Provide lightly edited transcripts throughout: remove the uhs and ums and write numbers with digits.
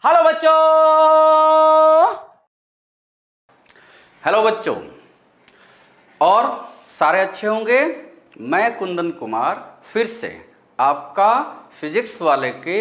Hello बच्चों। Hello बच्चों, और सारे अच्छे होंगे। मैं कुंदन कुमार फिर से आपका फिजिक्स वाले के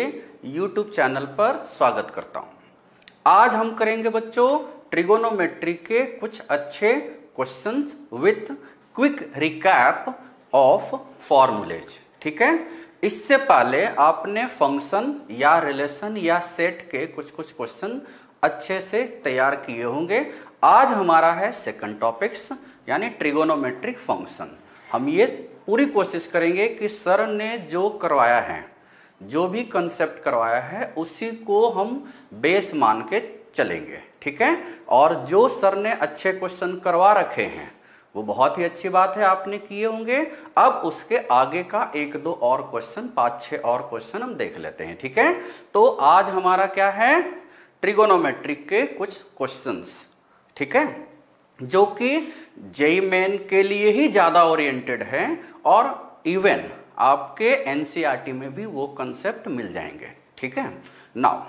यूट्यूब चैनल पर स्वागत करता हूं। आज हम करेंगे बच्चों ट्रिगोनोमेट्री के कुछ अच्छे questions with quick recap of formulas. ठीक है, इससे पहले आपने फंक्शन या रिलेशन या सेट के कुछ क्वेश्चन अच्छे से तैयार किए होंगे। आज हमारा है सेकंड टॉपिक्स यानी ट्रिगोनोमेट्रिक फंक्शन। हम ये पूरी कोशिश करेंगे कि सर ने जो करवाया है, जो भी कंसेप्ट करवाया है, उसी को हम बेस मान के चलेंगे। ठीक है, और जो सर ने अच्छे क्वेश्चन करवा रखे हैं वो बहुत ही अच्छी बात है, आपने किए होंगे। अब उसके आगे का एक दो और क्वेश्चन, 5-6 और क्वेश्चन हम देख लेते हैं। ठीक है, तो आज हमारा क्या है, ट्रिगोनोमेट्रिक के कुछ क्वेश्चंस। ठीक है, जो कि जेईई मेन के लिए ही ज्यादा ओरिएंटेड है और इवन आपके एनसीईआरटी में भी वो कंसेप्ट मिल जाएंगे। ठीक है, now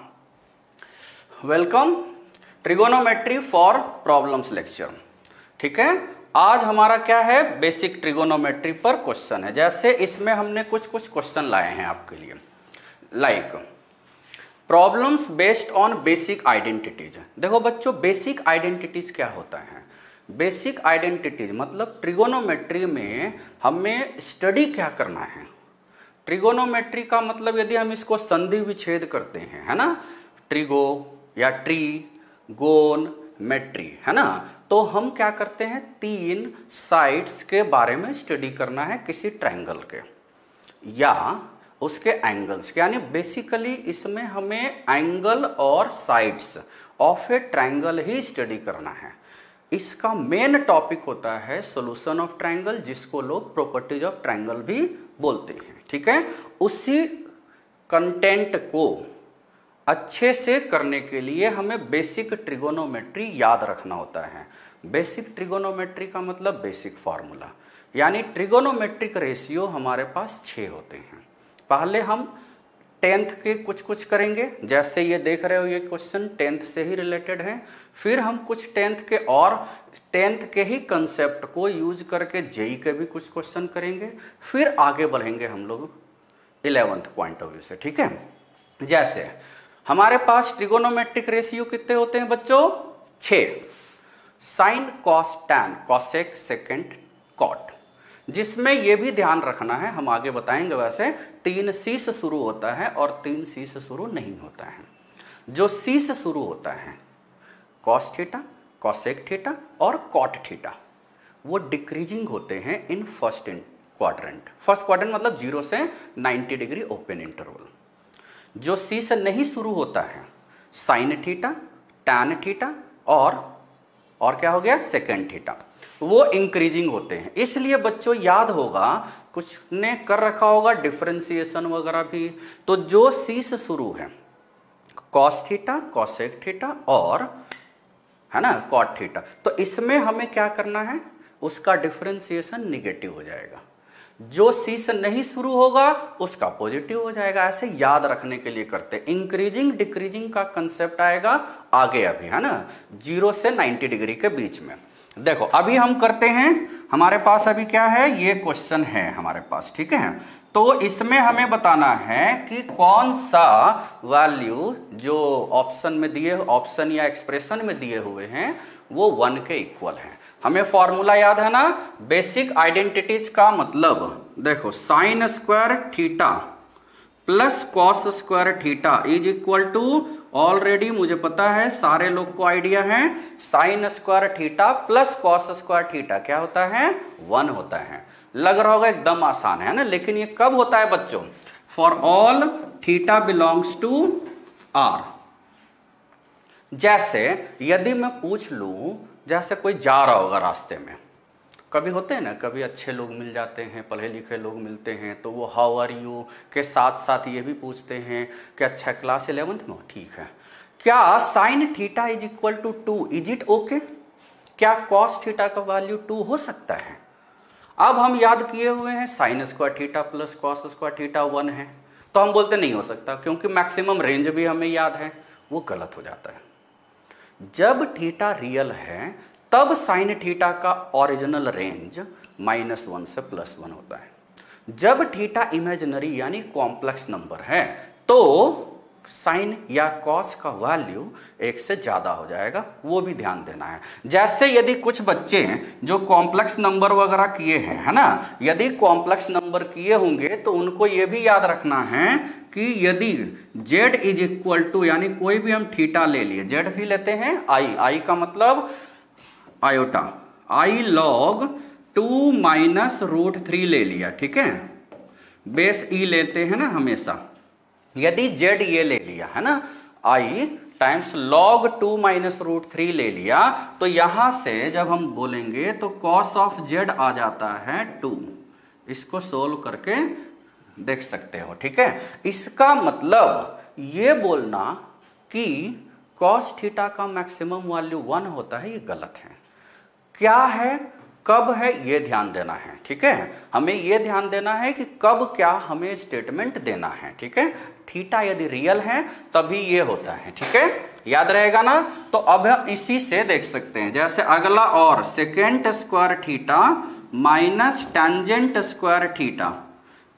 welcome trigonometry for problems lecture. ठीक है, आज हमारा क्या है, बेसिक ट्रिगोनोमेट्री पर क्वेश्चन है। जैसे इसमें हमने कुछ क्वेश्चन लाए हैं आपके लिए, like problems based on basic identities. देखो बच्चों, बेसिक आइडेंटिटीज क्या होता है? बेसिक आइडेंटिटीज मतलब ट्रिगोनोमेट्री में हमें स्टडी क्या करना है। ट्रिगोनोमेट्री का मतलब यदि हम इसको संधि विच्छेद करते हैं, है ना, ट्रिगो या ट्री गोन मेट्री, है ना, तो हम क्या करते हैं, 3 साइड्स के बारे में स्टडी करना है किसी ट्रायंगल के या उसके एंगल्स के। यानी बेसिकली इसमें हमें एंगल और sides of A triangle he study करना है। इसका मेन टॉपिक होता है सॉल्यूशन ऑफ ट्रायंगल, जिसको लोग प्रॉपर्टीज ऑफ ट्रायंगल भी बोलते हैं। ठीक है, उसी कंटेंट को अच्छे से करने के लिए हमें बेसिक ट्रिगोनोमेट्री याद रखना होता है। बेसिक ट्रिगोनोमेट्री का मतलब बेसिक फार्मूला, यानी ट्रिगोनोमेट्रिक रेशियो हमारे पास 6 होते हैं। पहले हम 10th के कुछ करेंगे, जैसे ये देख रहे हो, ये क्वेश्चन 10th से ही रिलेटेड है। फिर हम कुछ 10th के और 10th के ही कंसेप्ट को यूज करके जेईई के भी कुछ क्वेश्चन करेंगे। फिर आगे बढ़ेंगे हम लोग 11th पॉइंट ऑफ व्यू से। ठीक है, जैसे हमारे पास ट्रिगोनोमेट्रिक रेशियो कितने होते हैं बच्चों, 6। Sine cos tan cosec second cot, जिसमें यह भी ध्यान रखना है, हम आगे बताएंगे, वैसे 3 सी से शुरू होता है और 3 सी से शुरू नहीं होता है। जो सी से शुरू होता है, कॉस थीटा, कॉसेक थीटा और कॉट थीटा, वो डिक्रीजिंग होते हैं in first quadrant. First quadrant मतलब 0 से 90 डिग्री ओपन इंटरवल। जो सी से नहीं शुरू होता है, साइन थीटा, टैन थीटा और क्या हो गया, सेकेंड थीटा, वो इंक्रीजिंग होते हैं। इसलिए बच्चों याद होगा, कुछ ने कर रखा होगा डिफरेंशिएशन वगैरह भी, तो जो सी से शुरू है, कॉस थीटा, कॉसेक थीटा और, है ना, कॉट थीटा, तो इसमें हमें क्या करना है, उसका डिफरेंशिएशन निगेटिव हो जाएगा। जो सी से नहीं शुरू होगा उसका पॉजिटिव हो जाएगा। ऐसे याद रखने के लिए करते हैं। इंक्रीजिंग डिक्रीजिंग का कंसेप्ट आएगा आगे अभी, है ना, 0 से 90 डिग्री के बीच में। देखो अभी हम करते हैं, हमारे पास अभी क्या है, ये क्वेश्चन है हमारे पास। ठीक है, तो इसमें हमें बताना है कि कौन सा वैल्यू जो ऑप्शन में दिए, ऑप्शन या एक्सप्रेशन में दिए हुए हैं, वो 1 के इक्वल है। हमें फॉर्मूला याद है ना, बेसिक आइडेंटिटीज का मतलब देखो, sine square theta plus cos square theta is equal to, already मुझे पता है, सारे लोग को आइडिया है, sine square theta plus cos square theta क्या होता है, 1 होता है। लग रहा होगा एकदम आसान है ना, लेकिन ये कब होता है बच्चों, for all theta belongs to R. जैसे यदि मैं पूछ लूं, जैसे कोई जा रहा होगा रास्ते में, कभी होते हैं ना, कभी अच्छे लोग मिल जाते हैं, पढ़े लिखे लोग मिलते हैं, तो वो हाउ आर यू के साथ साथ ये भी पूछते हैं कि अच्छा क्लास 11th में हो, ठीक है, क्या sine theta is equal to 2, is it okay? क्या कॉस थीटा का वैल्यू 2 हो सकता है? अब हम याद किए हुए हैं sine square theta plus cos square theta 1 है, तो हम बोलते नहीं हो सकता, क्योंकि मैक्सिमम रेंज भी हमें याद है, वो गलत हो जाता है। जब थीटा रियल है तब साइन थीटा का ओरिजिनल रेंज -1 से +1 होता है। जब थीटा इमेजिनरी यानी कॉम्प्लेक्स नंबर है तो साइन या कॉस का वैल्यू 1 से ज़्यादा हो जाएगा, वो भी ध्यान देना है। जैसे यदि कुछ बच्चे जो कॉम्प्लेक्स नंबर वगैरह किए हैं, है ना, यदि कॉम्प्लेक्स नंबर किए होंगे तो उनको ये भी याद रखना है कि यदि z इज इक्वल टू, यानी कोई भी हम थीटा ले लिए, z ही लेते हैं, आई का मतलब आयोटा, आई log 2 माइनस √3 ले लिया, ठीक है, बेस ई लेते हैं ना हमेशा। यदि z ये ले लिया है ना, i टाइम्स log 2 माइनस √3 ले लिया, तो यहां से जब हम बोलेंगे तो cos ऑफ z आ जाता है 2। इसको सोल्व करके देख सकते हो, ठीक है। इसका मतलब ये बोलना कि cos थीटा का मैक्सिमम वैल्यू 1 होता है, ये गलत है। क्या है, कब है, ये ध्यान देना है, ठीक है। हमें ये ध्यान देना है कि कब क्या हमें स्टेटमेंट देना है, ठीक है। थीटा यदि रियल है तभी ये होता है, ठीक है, याद रहेगा ना। तो अब हम इसी से देख सकते हैं, जैसे अगला और second square theta minus tangent square theta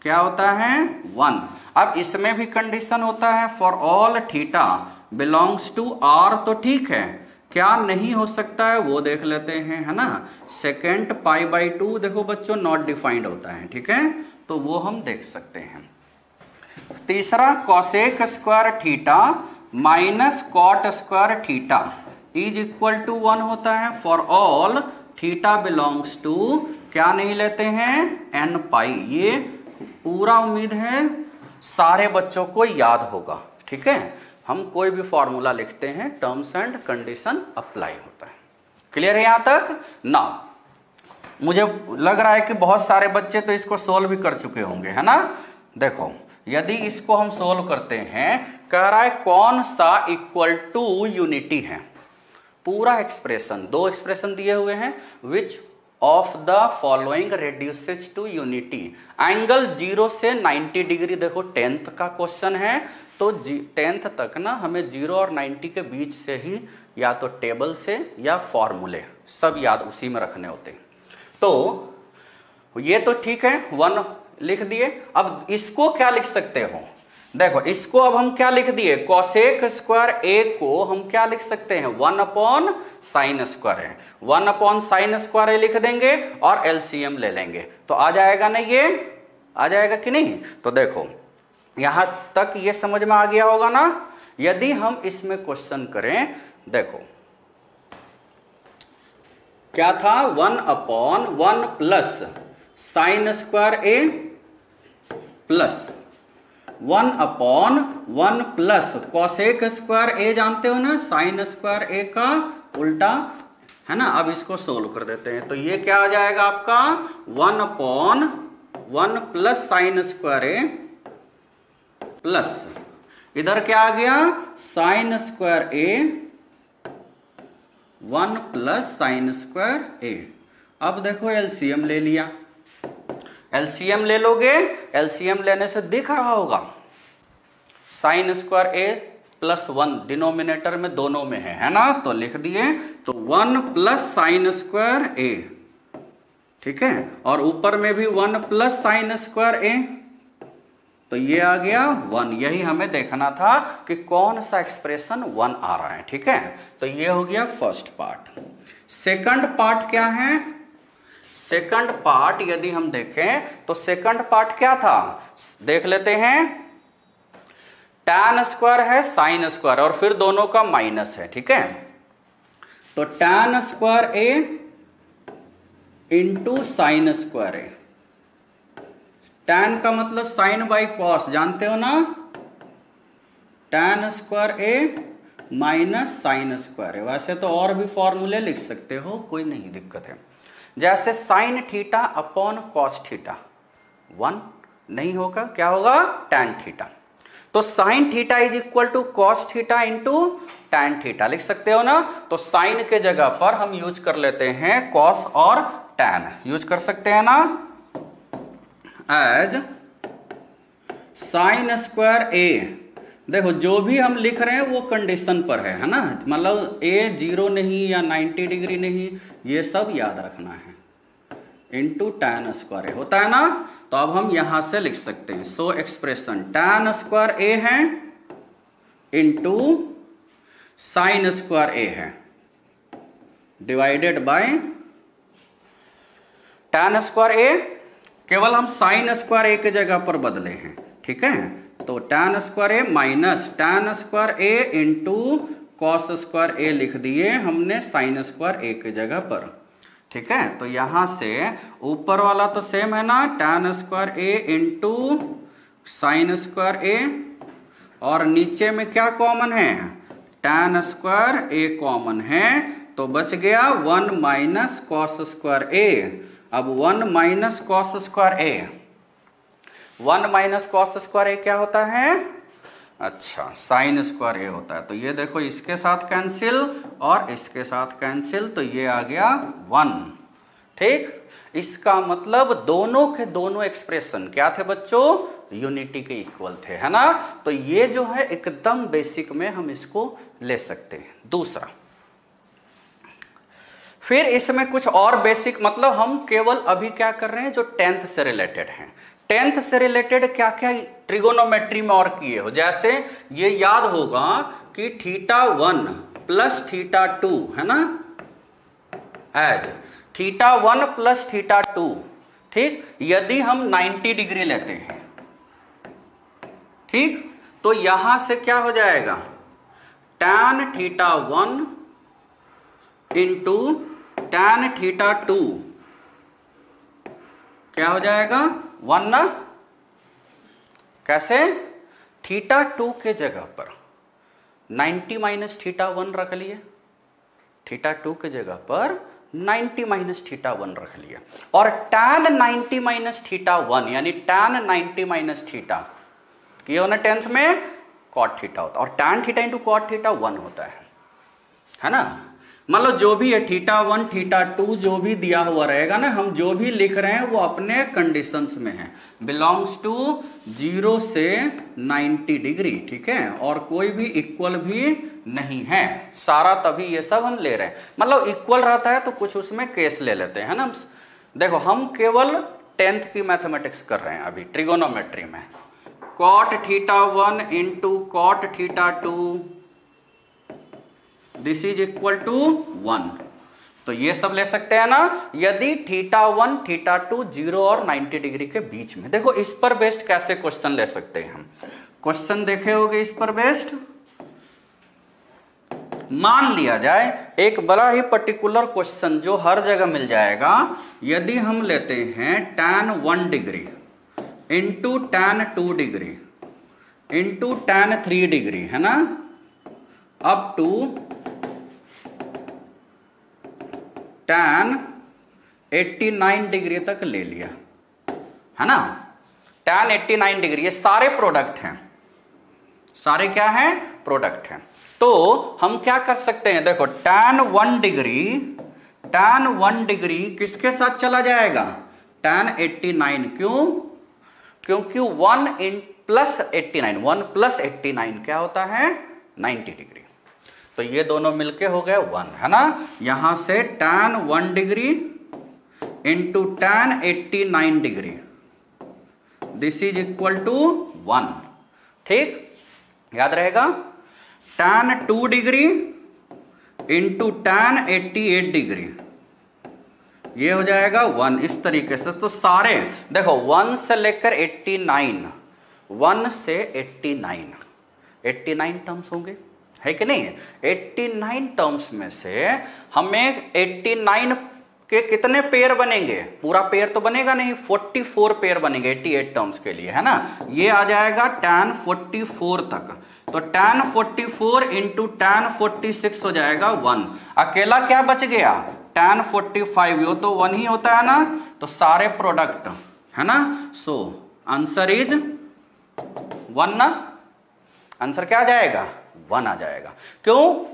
क्या होता है 1। अब इसमें भी कंडीशन होता है for all theta belongs to R, तो ठीक है, क्या नहीं हो सकता है वो देख लेते हैं, है ना। सेकेंड π/2 देखो बच्चों नॉट डिफाइंड होता है, ठीक है, तो वो हम देख सकते हैं। तीसरा cosec square theta minus cot square theta is equal to 1 होता है for all theta belongs to, क्या नहीं लेते हैं, n π। ये पूरा उम्मीद है सारे बच्चों को याद होगा, ठीक है। हम कोई भी फॉर्मूला लिखते हैं टर्म्स एंड कंडीशन अप्लाई होता है। क्लियर है यहां तक ना। मुझे लग रहा है कि बहुत सारे बच्चे तो इसको सोल्व भी कर चुके होंगे, है ना। देखो यदि इसको हम सोल्व करते हैं, कह रहा है कौन सा इक्वल टू यूनिटी है। पूरा एक्सप्रेशन, 2 एक्सप्रेशन दिए हुए हैं, which of the following reduces to unity. Angle 0 से 90 डिग्री, देखो 10th का क्वेश्चन है, तो 10th तक ना हमें 0 और 90 के बीच से ही या तो टेबल से या फॉर्मूले सब याद उसी में रखने होते हैं। तो ये तो ठीक है, 1 लिख दिए। अब इसको क्या लिख सकते हो, देखो इसको अब हम क्या लिख दिए, कोसेक स्क्वायर ए को हम क्या लिख सकते हैं 1/sin स्क्वायर है, 1/sin स्क्वायर ए लिख देंगे और एलसीएम ले लेंगे, तो आ जाएगा ना, ये आ जाएगा कि नहीं। तो देखो यहां तक ये समझ में आ गया होगा ना। यदि हम इसमें क्वेश्चन करें, देखो क्या था 1/1 plus sin square A plus 1/1 plus cosec square ए, जानते हो ना sin स्क्वायर ए का उल्टा, है ना। अब इसको सोल्व कर देते हैं, तो ये क्या आ जाएगा आपका 1/1 plus sin square A plus इधर क्या आ गया sin स्क्वायर ए 1 प्लस sin स्क्वायर ए। अब देखो एलसीएम ले लिया, एलसीएम ले लोगे, एलसीएम लेने से दिख रहा होगा sin square A plus 1 denominator में दोनों में है ना, तो लिख दिए, तो 1 प्लस sin स्क्वायर ए, ठीक है, और ऊपर में भी 1 प्लस sin स्क्वायर ए, तो ये आ गया 1। यही हमें देखना था कि कौन सा एक्सप्रेशन 1 आ रहा है, ठीक है। तो ये हो गया फर्स्ट पार्ट। सेकंड पार्ट क्या है, सेकंड पार्ट यदि हम देखें तो सेकंड पार्ट क्या था, देख लेते हैं। tan स्क्वायर है sin स्क्वायर और फिर दोनों का माइनस है, ठीक है, तो tan स्क्वायर ए इंटू sin स्क्वायर ए। tan का मतलब sin बाई कॉस, जानते हो ना, tan स्क्वायर ए माइनस sin स्क्वायर ए। वैसे तो और भी फॉर्मूले लिख सकते हो, कोई नहीं दिक्कत है। जैसे sin theta upon cos theta 1 नहीं होगा, क्या होगा tan थीटा, तो sin theta is equal to cos theta into tan theta लिख सकते हो ना। तो sin के जगह पर हम यूज कर लेते हैं कॉस और tan यूज कर सकते हैं ना, एज sin स्क्वायर ए देखो जो भी हम लिख रहे हैं वो कंडीशन पर है ना, मतलब ए 0 नहीं या 90 डिग्री नहीं, ये सब याद रखना है। इंटू tan स्क्वायर ए होता है ना, तो अब हम यहां से लिख सकते हैं। सो एक्सप्रेशन tan स्क्वायर ए है इंटू साइन स्क्वायर ए है डिवाइडेड बाय tan स्क्वायर ए, केवल हम साइन स्क्वायर ए के जगह पर बदले हैं, ठीक है। तो tan स्क्वायर ए माइनस tan स्क्वायर ए इंटू कॉस स्क्वायर ए लिख दिए हमने साइन स्क्वायर ए के जगह पर, ठीक है। तो यहां से ऊपर वाला तो सेम है ना, tan स्क्वायर ए इंटू साइन स्क्वायर ए, और नीचे में क्या कॉमन है, tan स्क्वायर ए कॉमन है, तो बच गया 1 माइनस कॉस स्क्वायर ए। अब 1 माइनस कॉस स्क्वायर ए, 1 माइनस कॉस स्क्वायर ए क्या होता है, अच्छा साइन स्क्वायर ए होता है। तो ये देखो इसके साथ कैंसिल और इसके साथ कैंसिल, तो ये आ गया 1, ठीक। इसका मतलब दोनों के दोनों एक्सप्रेशन क्या थे बच्चों, यूनिटी के इक्वल थे, है ना। तो ये जो है एकदम बेसिक में हम इसको ले सकते हैं। दूसरा, फिर इसमें कुछ और बेसिक, मतलब हम केवल अभी क्या कर रहे हैं जो 10th से रिलेटेड हैं। 10th से रिलेटेड क्या क्या ट्रिगोनोमेट्री में और किए हो, जैसे ये याद होगा कि θ1 प्लस θ2 है ना, एज θ1 प्लस θ2, ठीक। यदि हम 90 डिग्री लेते हैं, ठीक, तो यहां से क्या हो जाएगा, tan θ1 इंटू tan θ2 क्या हो जाएगा 1 ना, कैसे, θ2 के जगह पर 90 माइनस θ1 रख लिए, θ2 के जगह पर 90 माइनस θ1 रख लिया, और tan 90 माइनस θ1 यानी tan 90 माइनस थीटा ये होना 10th में cot थीटा होता है, और tan theta into cot theta 1 होता है ना। मतलब जो भी है θ1 θ2 जो भी दिया हुआ रहेगा ना, हम जो भी लिख रहे हैं वो अपने कंडीशंस में है, बिलोंग्स टू 0 से 90 डिग्री, ठीक है, और कोई भी इक्वल भी नहीं है सारा, तभी ये सब हम ले रहे हैं। मतलब इक्वल रहता है तो कुछ उसमें केस ले लेते हैं ना। देखो हम केवल 10th की मैथमेटिक्स कर रहे हैं अभी ट्रिगोनोमेट्री में, cot θ1 into cot θ2 this is equal to 1, तो ये सब ले सकते हैं ना। यदि θ1 θ2 0 और 90 डिग्री के बीच में, देखो इस पर बेस्ड कैसे क्वेश्चन ले सकते हैं हम, क्वेश्चन देखे होंगे इस पर बेस्ड। मान लिया जाए एक बड़ा ही पर्टिकुलर क्वेश्चन जो हर जगह मिल जाएगा, यदि हम लेते हैं tan 1 degree into tan 2 degree into tan 3 degree है ना, अप टू tan 89 डिग्री तक ले लिया, है ना। tan 89 डिग्री ये सारे प्रोडक्ट हैं, सारे क्या हैं, प्रोडक्ट हैं। तो हम क्या कर सकते हैं, देखो tan 1 डिग्री किसके साथ चला जाएगा, tan 89, क्यों, क्योंकि 1 इन प्लस 89, 1 प्लस 89 क्या होता है 90 डिग्री, तो ये दोनों मिलके हो गए 1, है ना। यहां से tan 1 degree into tan 89 degree this is equal to 1, ठीक, याद रहेगा। tan 2 degree into tan 88 degree ये हो जाएगा 1, इस तरीके से। तो सारे देखो 1 से लेकर 89, 1 से 89 टर्म्स होंगे, है कि नहीं। 89 टर्म्स में से हमें 89 के कितने पेयर बनेंगे, पूरा पेयर तो बनेगा नहीं, 44 पेयर बनेंगे 88 टर्म्स के लिए, है ना। ये आ जाएगा tan 44 तक, तो tan 44 इंटू tan 46 हो जाएगा 1, अकेला क्या बच गया tan 45, यो तो 1 ही होता है ना, तो सारे प्रोडक्ट है ना। सो आंसर इज 1 ना, आंसर क्या आ जाएगा 1 आ जाएगा। क्यों,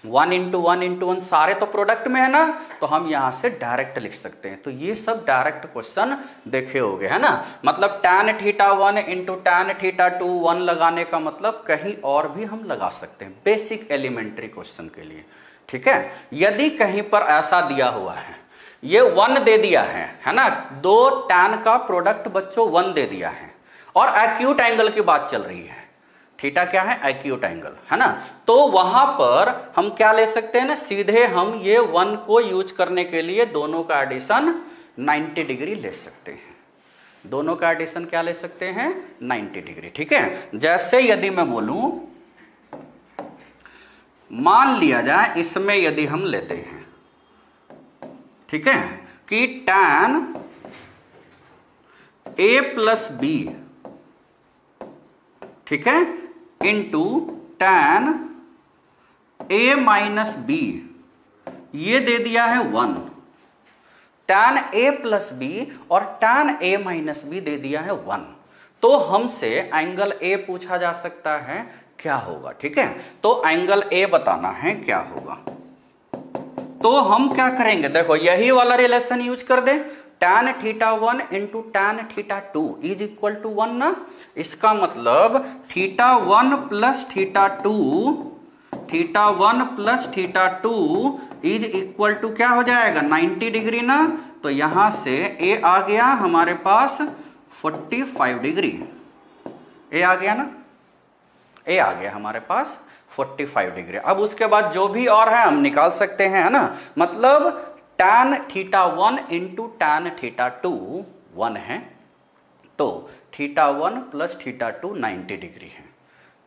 1 इंटू 1 इंटू 1 सारे तो प्रोडक्ट में है ना, तो हम यहां से डायरेक्ट लिख सकते हैं। तो ये सब डायरेक्ट क्वेश्चन देखे होंगे, है ना। मतलब tan theta 1 into tan theta 2 1 लगाने का मतलब कहीं और भी हम लगा सकते हैं बेसिक एलिमेंट्री क्वेश्चन के लिए, ठीक है। यदि कहीं पर ऐसा दिया हुआ है, ये 1 दे दिया है ना, 2 tan का प्रोडक्ट बच्चों 1 दे दिया है, और एक्यूट एंगल की बात चल रही है, थीटा क्या है, एक्यूट एंगल, है ना। तो वहां पर हम क्या ले सकते हैं ना, सीधे हम ये 1 को यूज करने के लिए दोनों का एडिशन 90 डिग्री ले सकते हैं। दोनों का एडिशन क्या ले सकते हैं, 90 डिग्री, ठीक है। जैसे यदि मैं बोलूं, मान लिया जाए इसमें यदि हम लेते हैं, ठीक है, कि tan a प्लस बी, ठीक है, into tan a minus B, ये दे दिया है 1। tan a प्लस बी और tan a माइनस बी दे दिया है 1। तो हमसे एंगल a पूछा जा सकता है क्या होगा, ठीक है। तो एंगल a बताना है क्या होगा। तो हम क्या करेंगे, देखो यही वाला रिलेशन यूज कर दे, tan theta 1 into tan theta 2 is equal to 1 ना। इसका मतलब theta 1 plus theta 2, theta 1 plus theta 2 is equal to क्या हो जाएगा, 90 डिग्री ना। तो यहां से a आ गया हमारे पास 45 डिग्री, a आ गया ना, a आ गया हमारे पास 45 डिग्री। अब उसके बाद जो भी और है हम निकाल सकते हैं, है ना। मतलब tan theta 1 into tan theta 2 1 है, तो थीटा 1 प्लस थीटा 2 90 डिग्री है।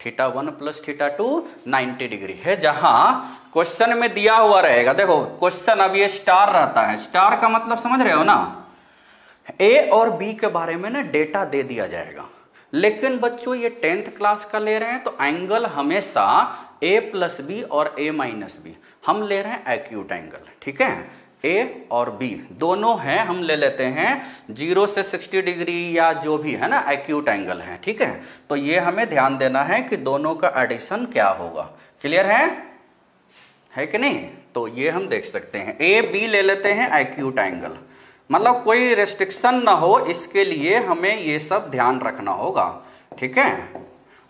थीटा 1 प्लस थीटा 2 90 डिग्री है। जहां क्वेश्चन में दिया हुआ रहेगा, देखो क्वेश्चन अब ये स्टार रहता है, स्टार का मतलब समझ रहे हो ना, ए और बी के बारे में ना डेटा दे दिया जाएगा। लेकिन बच्चों ये 10th क्लास का ले रहे हैं, तो एंगल हमेशा a प्लस बी और a माइनस बी, हम ले रहे हैं एक्यूट एंगल, ठीक है। a और b दोनों हैं, हम ले लेते हैं 0 से 60 डिग्री या जो भी है ना एक्यूट एंगल है, ठीक है। तो ये हमें ध्यान देना है कि दोनों का एडिशन क्या होगा। क्लियर है कि नहीं। तो ये हम देख सकते हैं, a b ले लेते हैं एक्यूट एंगल, मतलब कोई रेस्ट्रिक्शन ना हो, इसके लिए हमें ये सब ध्यान रखना होगा, ठीक है।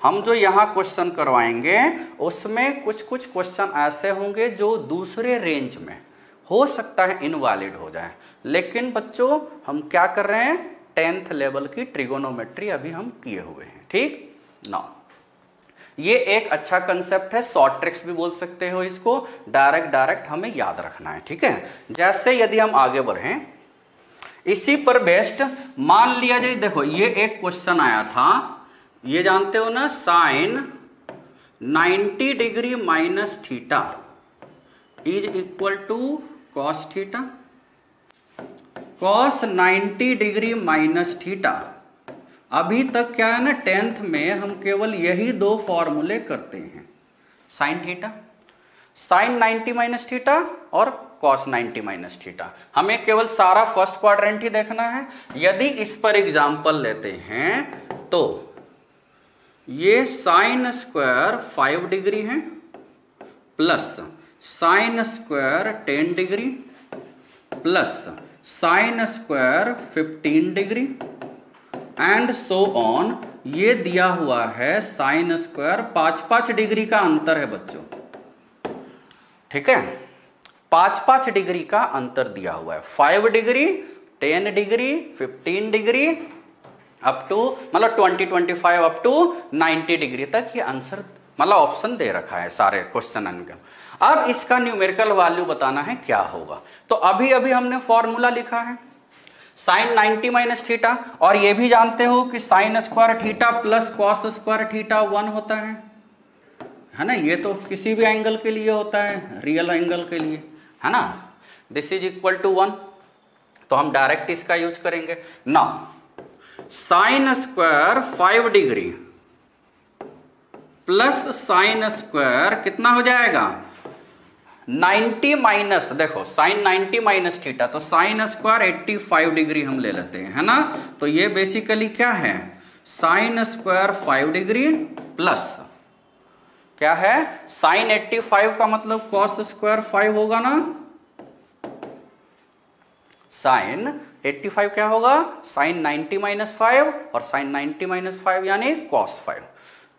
हम जो यहाँ क्वेश्चन करवाएंगे उसमें कुछ कुछ क्वेश्चन ऐसे होंगे जो दूसरे रेंज में हो सकता है इनवैलिड हो जाए। लेकिन बच्चों हम क्या कर रहे हैं, 10th लेवल की ट्रिगोनोमेट्री अभी हम किए हुए हैं, ठीक ना। ये एक अच्छा कंसेप्ट है, शॉर्ट ट्रिक्स भी बोल सकते हो इसको, डायरेक्ट हमें याद रखना है, ठीक है। जैसे यदि हम आगे बढ़ें, इसी पर बेस्ट मान लिया जाए, देखो ये एक क्वेश्चन आया था, ये जानते हो ना, sine 90 degree minus theta is equal to cos theta, cos 90 degree minus theta. अभी तक क्या है ना, 10th में हम केवल यही दो फॉर्मूले करते हैं, sine theta, sine 90 minus theta और कॉस 90 माइनस थीटा। हमें केवल सारा फर्स्ट क्वाड्रेंट ही देखना है। यदि इस पर एग्जांपल लेते हैं तो ये साइन स्क्वायर 5 डिग्री है plus sine square 10 degree plus sine square 15 degree and so on. ये दिया हुआ है साइन स्क्वायर 5-5 डिग्री का अंतर है बच्चों, ठीक है। 5-5 डिग्री का अंतर दिया हुआ है, 5 degree, 10 degree, 15 degree up to मतलब 20-25 अप टू 90 डिग्री तक ये आंसर मतलब ऑप्शन दे रखा है सारे क्वेश्चन आंसर। अब इसका न्यूमेरिकल वैल्यू बताना है क्या होगा। तो अभी अभी हमने फॉर्मूला लिखा है साइन 90 माइनस थीटा, और ये भी जानते हो कि sign square theta plus cos square theta 1 होता है ना। ये तो किसी भी एंगल के लिए होता है, रियल एंगल के लिए, है ना। दिस इज इक्वल टू 1, तो हम डायरेक्ट इसका यूज करेंगे ना। Sine square 5 degree plus sine square कितना हो जाएगा 90 माइनस, देखो साइन 90 माइनस थीटा, तो साइन स्क्वायर 85 डिग्री हम ले लेते हैं, है ना। तो ये बेसिकली क्या है, साइन स्क्वायर 5 डिग्री प्लस क्या है, साइन 85 का मतलब कॉस स्क्वायर 5 होगा ना, साइन 85 क्या होगा, साइन 90 माइनस 5 और साइन 90 माइनस 5 यानी कॉस 5।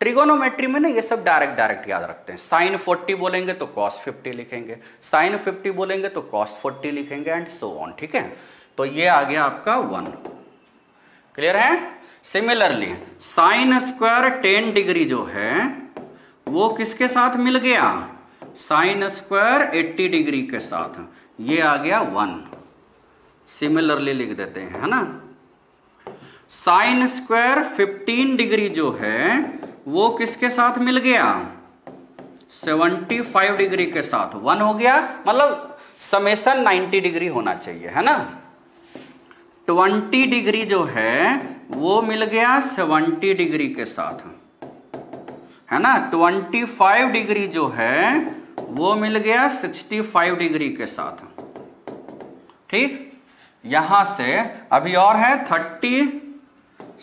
ट्रिगोनोमेट्री में ना ये सब डायरेक्ट याद रखते हैं। साइन 40 बोलेंगे तो कॉस 50 लिखेंगे, साइन 50 बोलेंगे तो कॉस 40 लिखेंगे एंड सो ऑन। ठीक है, तो ये आ गया आपका 1। क्लियर है। सिमिलरली साइन स्क्वायर 10 डिग्री जो है वो किसके साथ मिल गया, साइन स्क्वायर 80 डिग्री के साथ, ये आ गया 1। सिमिलरली लिख देते हैं, है ना। साइन स्क्वायर 15 डिग्री जो है वो किसके साथ मिल गया, 75 डिग्री के साथ, 1 हो गया। मतलब समेशन 90 डिग्री होना चाहिए, है ना। 20 डिग्री जो है वो मिल गया 70 डिग्री के साथ, है ना। 25 डिग्री जो है वो मिल गया 65 डिग्री के साथ। ठीक, यहां से अभी और है 30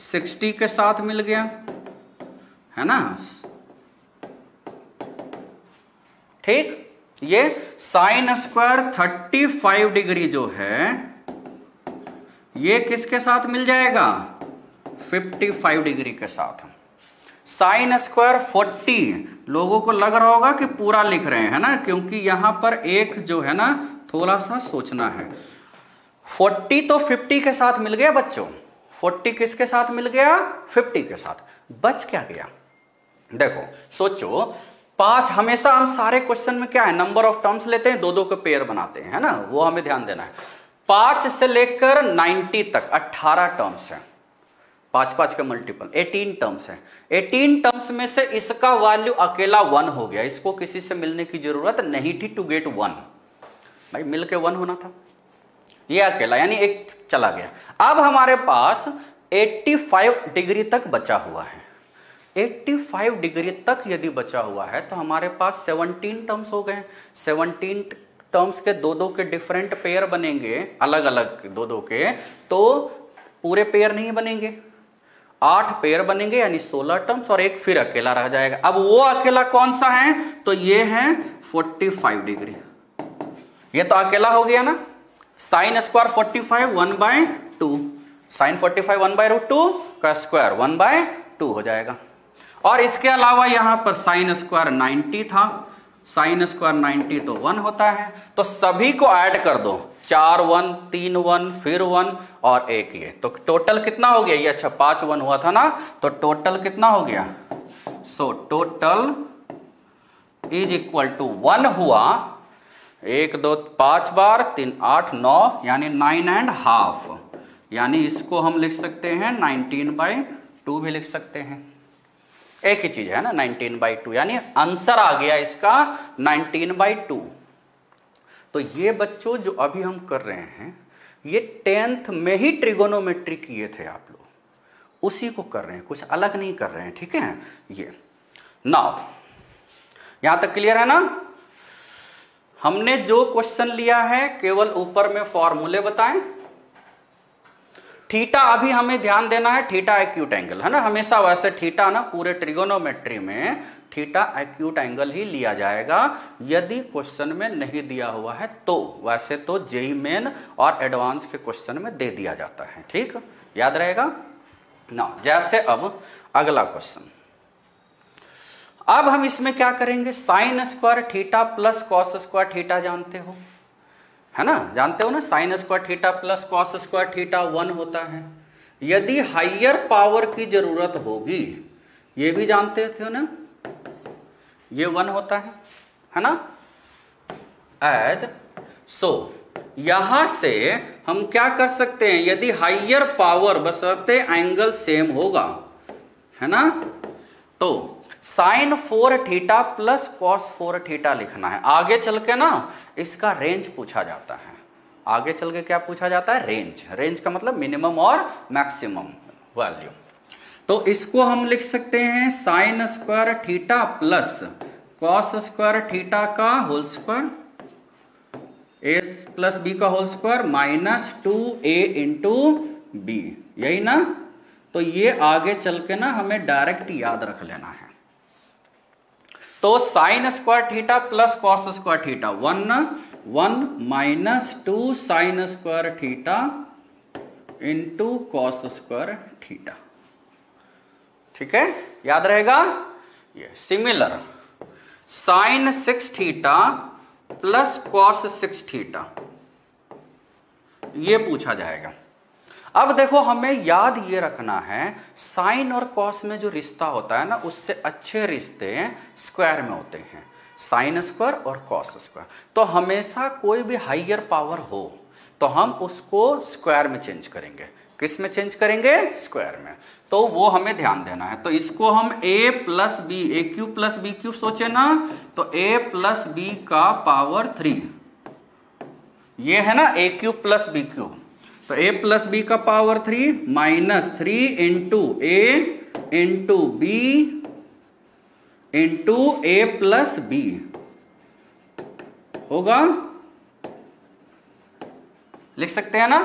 60 के साथ मिल गया, है ना। ठीक, ये साइन स्क्वायर 35 डिग्री जो है ये किसके साथ मिल जाएगा, 55 डिग्री के साथ। साइन स्क्वायर 40 लोगों को लग रहा होगा कि पूरा लिख रहे हैं, है ना, क्योंकि यहां पर एक जो है ना थोड़ा सा सोचना है। 40 तो 50 के साथ मिल गया बच्चों, 40 किसके साथ मिल गया, 50 के साथ। बच क्या गया, देखो सोचो, 5 हमेशा हम सारे क्वेश्चन में क्या है, नंबर ऑफ टर्म्स लेते हैं, 2-2 के पेयर बनाते हैं, है ना, वो हमें ध्यान देना है। 5 से लेकर 90 तक 18 टर्म्स है, 5-5 का मल्टीपल 18 टर्म्स है। 18 टर्म्स में से इसका वैल्यू अकेला 1 हो गया, इसको किसी से मिलने की जरूरत नहीं थी टू गेट 1, भाई मिलके 1 होना था, ये अकेला यानी एक चला गया। अब हमारे पास 85 डिग्री तक बचा हुआ है। 85 डिग्री तक यदि बचा हुआ है तो हमारे पास 17 टर्म्स हो गए। 17 टर्म्स के 2-2 के डिफरेंट पेयर बनेंगे, अलग अलग 2-2 के, तो पूरे पेयर नहीं बनेंगे, 8 पेयर बनेंगे यानी 16 टर्म्स और एक फिर अकेला रह जाएगा। अब वो अकेला कौन सा है, तो ये है 45 डिग्री, ये तो अकेला हो गया ना। साइन स्क्वायर 45 1/2, साइन 45 1/2 का स्क्वायर 1/2 हो जाएगा। और इसके अलावा यहां पर साइन स्क्वायर 90 था, साइन स्क्वायर 90 तो 1 होता है, तो सभी को ऐड कर दो, 4 1 3 1 फिर 1 और एक ये, तो टोटल कितना हो गया ये, अच्छा 5 1 हुआ था ना, तो टोटल कितना हो गया, so total is equal to 1 हुआ, 1 2 5 बार 3 8 9 यानी 9.5, यानी इसको हम लिख सकते हैं 19/2 भी लिख सकते हैं, एक ही चीज है ना, 19/2 यानी आंसर आ गया इसका 19/2। तो ये बच्चों जो अभी हम कर रहे हैं ये 10th में ही ट्रिगोनोमेट्री किए थे आप लोग, उसी को कर रहे हैं, कुछ अलग नहीं कर रहे हैं। ठीक है, ये नाउ यहां तक क्लियर है ना। हमने जो क्वेश्चन लिया है केवल ऊपर में फॉर्मूले बताएं। थीटा अभी हमें ध्यान देना है, थीटा एक्यूट एंगल है ना, हमेशा वैसे थीटा ना पूरे ट्रिगोनोमेट्री में थीटा एक्यूट एंगल ही लिया जाएगा, यदि क्वेश्चन में नहीं दिया हुआ है तो। वैसे तो जेईई मेन और एडवांस के क्वेश्चन में दे दिया जाता है, ठीक याद रहेगा ना। जैसे अब अगला क्वेश्चन, अब हम इसमें क्या करेंगे, sign square theta plus cos square theta जानते हो, है ना, जानते हो ना, sign square theta plus cos square theta 1 होता है। यदि हाइयर पावर की जरूरत होगी, ये भी जानते थे ना, ये 1 होता है ना। एज सो यहां से हम क्या कर सकते हैं, यदि हाइयर पावर बशर्ते एंगल सेम होगा, है ना, तो sine 4 theta plus cos 4 theta लिखना है। आगे चल के ना इसका रेंज पूछा जाता है, आगे चल के क्या पूछा जाता है, रेंज। रेंज का मतलब मिनिमम और मैक्सिमम वैल्यू। तो इसको हम लिख सकते हैं sine square theta plus cos square theta का whole square, A plus B का whole square minus 2a into B, यही ना। तो ये आगे चल के ना हमें डायरेक्ट याद रख लेना है। तो sine square theta plus cos square theta 1 minus 2 sine square theta into cos square theta. ठीक है, याद रहेगा ये। Similar sine 6 theta plus cos 6 theta ये पूछा जाएगा। अब देखो हमें याद ये रखना है साइन और कॉस में जो रिश्ता होता है ना, उससे अच्छे रिश्ते स्क्वायर में होते हैं, साइन स्क्वायर और कॉस स्क्वायर। तो हमेशा कोई भी हाइयर पावर हो तो हम उसको स्क्वायर में चेंज करेंगे। किस में चेंज करेंगे? स्क्वायर में। तो वो हमें ध्यान देना है। तो इसको हम a plus B, A cube plus B cube सोचे ना, तो a प्लस बी का पावर 3 ये है ना a cube plus B cube. तो a प्लस बी का power 3 minus 3 into A into B into A plus B होगा, लिख सकते हैं ना।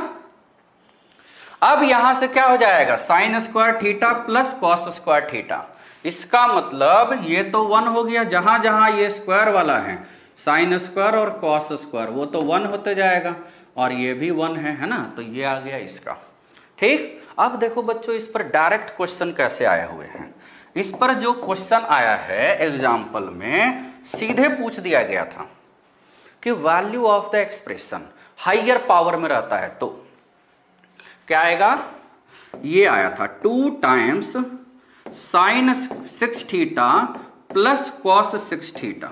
अब यहां से क्या हो जाएगा? Sign square theta plus cos square theta. इसका मतलब ये तो 1 हो गया, जहां जहां ये स्क्वायर वाला है साइन स्क्वायर और कॉस स्क्वायर वो तो 1 होते जाएगा, और ये भी 1 है ना, तो ये आ गया इसका। ठीक, अब देखो बच्चों इस पर डायरेक्ट क्वेश्चन कैसे आए हुए हैं। इस पर जो क्वेश्चन आया है एग्जाम्पल में सीधे पूछ दिया गया था कि value of the expression higher power में रहता है तो क्या आएगा? ये आया था 2 times sine 6 theta plus cos 6 theta,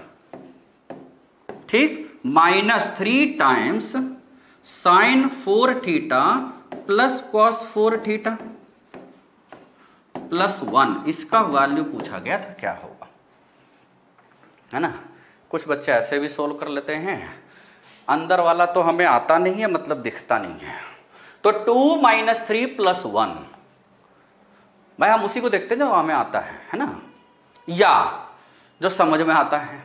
ठीक, minus 3 times sine 4 theta plus cos 4 theta plus 1। इसका वैल्यू पूछा गया था क्या होगा, है ना। कुछ बच्चे ऐसे भी सोल्व कर लेते हैं, अंदर वाला तो हमें आता नहीं है, मतलब दिखता नहीं है। तो 2 माइनस 3 प्लस 1, भाई हम उसी को देखते हैं जो हमें आता है ना, या जो समझ में आता है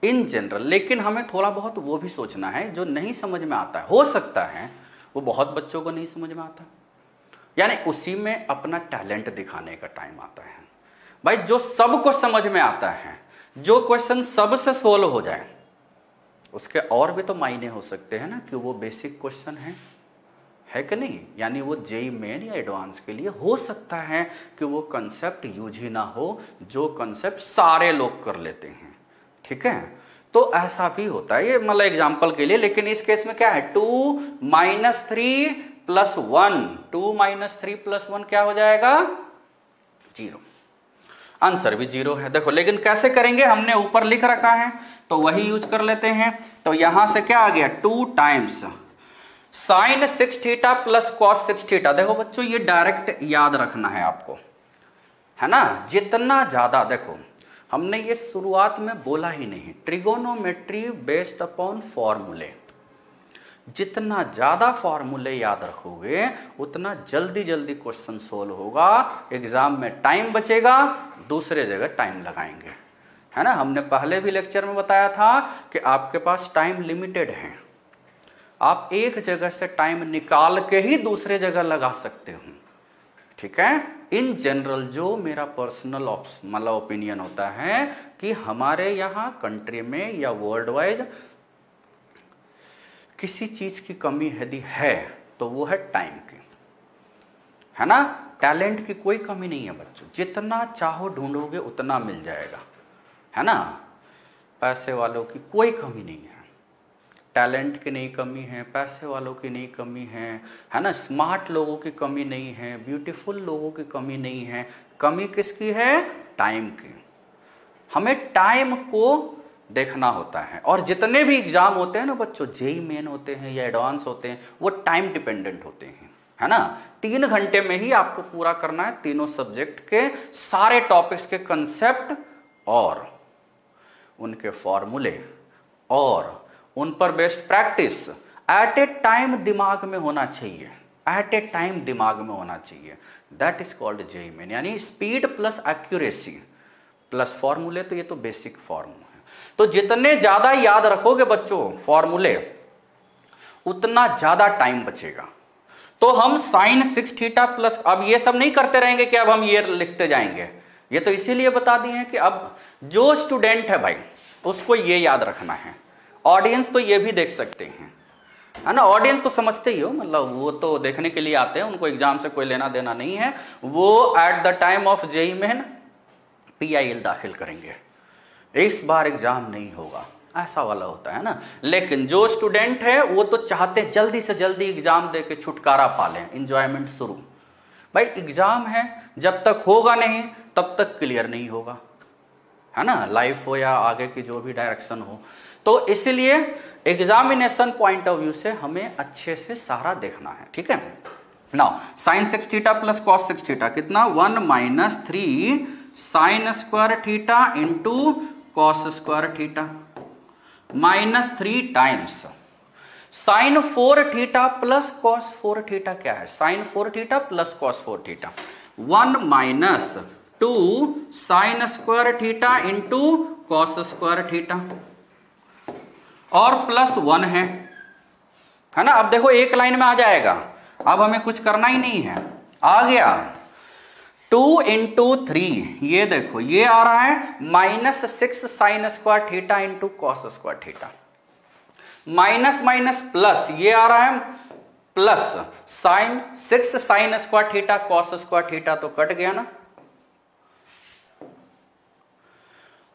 इन जनरल। लेकिन हमें थोड़ा बहुत वो भी सोचना है जो नहीं समझ में आता है। हो सकता है वो बहुत बच्चों को नहीं समझ में आता, यानी उसी में अपना टैलेंट दिखाने का टाइम आता है। भाई जो सबको समझ में आता है, जो क्वेश्चन सबसे सोल्व हो जाए, उसके और भी तो मायने हो सकते हैं ना कि वो बेसिक क्वेश्चन है कि नहीं। यानी वो जेईई मेन या एडवांस के लिए हो सकता है कि वो कंसेप्ट यूज ही ना हो जो कंसेप्ट सारे लोग कर लेते हैं। ठीक है, तो ऐसा भी होता है, ये मतलब एग्जाम्पल के लिए। लेकिन इस केस में क्या है? 2 माइनस 3 प्लस 1, 2 माइनस 3 प्लस 1 क्या हो जाएगा? 0। आंसर भी 0 है। देखो लेकिन कैसे करेंगे, हमने ऊपर लिख रखा है तो वही यूज कर लेते हैं। तो यहां से क्या आ गया? 2 times sine 6 theta plus cos 6 theta. देखो बच्चों ये डायरेक्ट याद रखना है आपको, है ना। जितना ज्यादा, देखो हमने ये शुरुआत में बोला ही नहीं, ट्रिगोनोमेट्री बेस्ड अपॉन फॉर्मूले। जितना ज्यादा फॉर्मूले याद रखोगे उतना जल्दी जल्दी क्वेश्चन सोल्व होगा, एग्जाम में टाइम बचेगा, दूसरे जगह टाइम लगाएंगे, है ना। हमने पहले भी लेक्चर में बताया था कि आपके पास टाइम लिमिटेड है, आप एक जगह से टाइम निकाल के ही दूसरे जगह लगा सकते हो। ठीक है, इन जनरल जो मेरा पर्सनल मतलब ओपिनियन होता है कि हमारे यहाँ कंट्री में या वर्ल्ड वाइज किसी चीज की कमी यदि है तो वो है टाइम की, है ना। टैलेंट की कोई कमी नहीं है बच्चों, जितना चाहो ढूंढोगे उतना मिल जाएगा, है ना। पैसे वालों की कोई कमी नहीं है, टैलेंट की नहीं कमी है, पैसे वालों की नहीं कमी है ना। स्मार्ट लोगों की कमी नहीं है, ब्यूटीफुल लोगों की कमी नहीं है। कमी किसकी है? टाइम की। हमें टाइम को देखना होता है। और जितने भी एग्जाम होते हैं ना बच्चों, जेईई मेन होते हैं या एडवांस होते हैं, वो टाइम डिपेंडेंट होते हैं, है ना। 3 घंटे में ही आपको पूरा करना है तीनों सब्जेक्ट के सारे टॉपिक्स के कंसेप्ट और उनके फॉर्मूले और उन पर बेस्ड प्रैक्टिस एट ए टाइम दिमाग में होना चाहिए, एट ए टाइम दिमाग में होना चाहिए। That is called JEE main, यानी स्पीड प्लस एक्यूरेसी प्लस फॉर्मूले। तो ये तो बेसिक फॉर्मूला है। तो जितने ज्यादा याद रखोगे बच्चों फॉर्मूले, उतना ज्यादा टाइम बचेगा। तो हम साइन 6 थीटा प्लस, अब ये सब नहीं करते रहेंगे कि अब हम ये लिखते जाएंगे, ये तो इसीलिए बता दिए हैं कि अब जो स्टूडेंट है भाई उसको ये याद रखना है। ऑडियंस तो ये भी देख सकते हैं, है ना, ऑडियंस तो समझते ही हो, मतलब वो तो देखने के लिए आते हैं, उनको एग्जाम से कोई लेना देना नहीं है। वो at the time of JEE main PIL दाखिल करेंगे, इस बार एग्जाम नहीं होगा, ऐसा वाला होता है ना। लेकिन जो स्टूडेंट है वो तो चाहते हैं जल्दी से जल्दी एग्जाम दे के छुटकारा पा लें, इंजॉयमेंट शुरू। भाई एग्जाम है, जब तक होगा नहीं तब तक क्लियर नहीं होगा, है ना, लाइफ हो या आगे की जो भी डायरेक्शन हो। तो इसलिए एग्जामिनेशन पॉइंट ऑफ व्यू से हमें अच्छे से सारा देखना है, ठीक है। Now sine 6 theta plus cos 6 theta कितना, 1 - 3 sine square theta into cos square theta -3 times sine 4 theta plus cos 4 theta क्या है, sine 4 theta plus cos 4 theta, 1 - 2 sine square theta into cos square theta और +1 है ना। अब देखो एक line में आ जाएगा, अब हमें कुछ करना ही नहीं है, आ गया। 2 × 3 ये देखो ये आ रहा है -6 sign square theta into cos square theta, minus minus plus ये आ रहा है plus sign 6 sign square theta cos square theta, तो कट गया ना।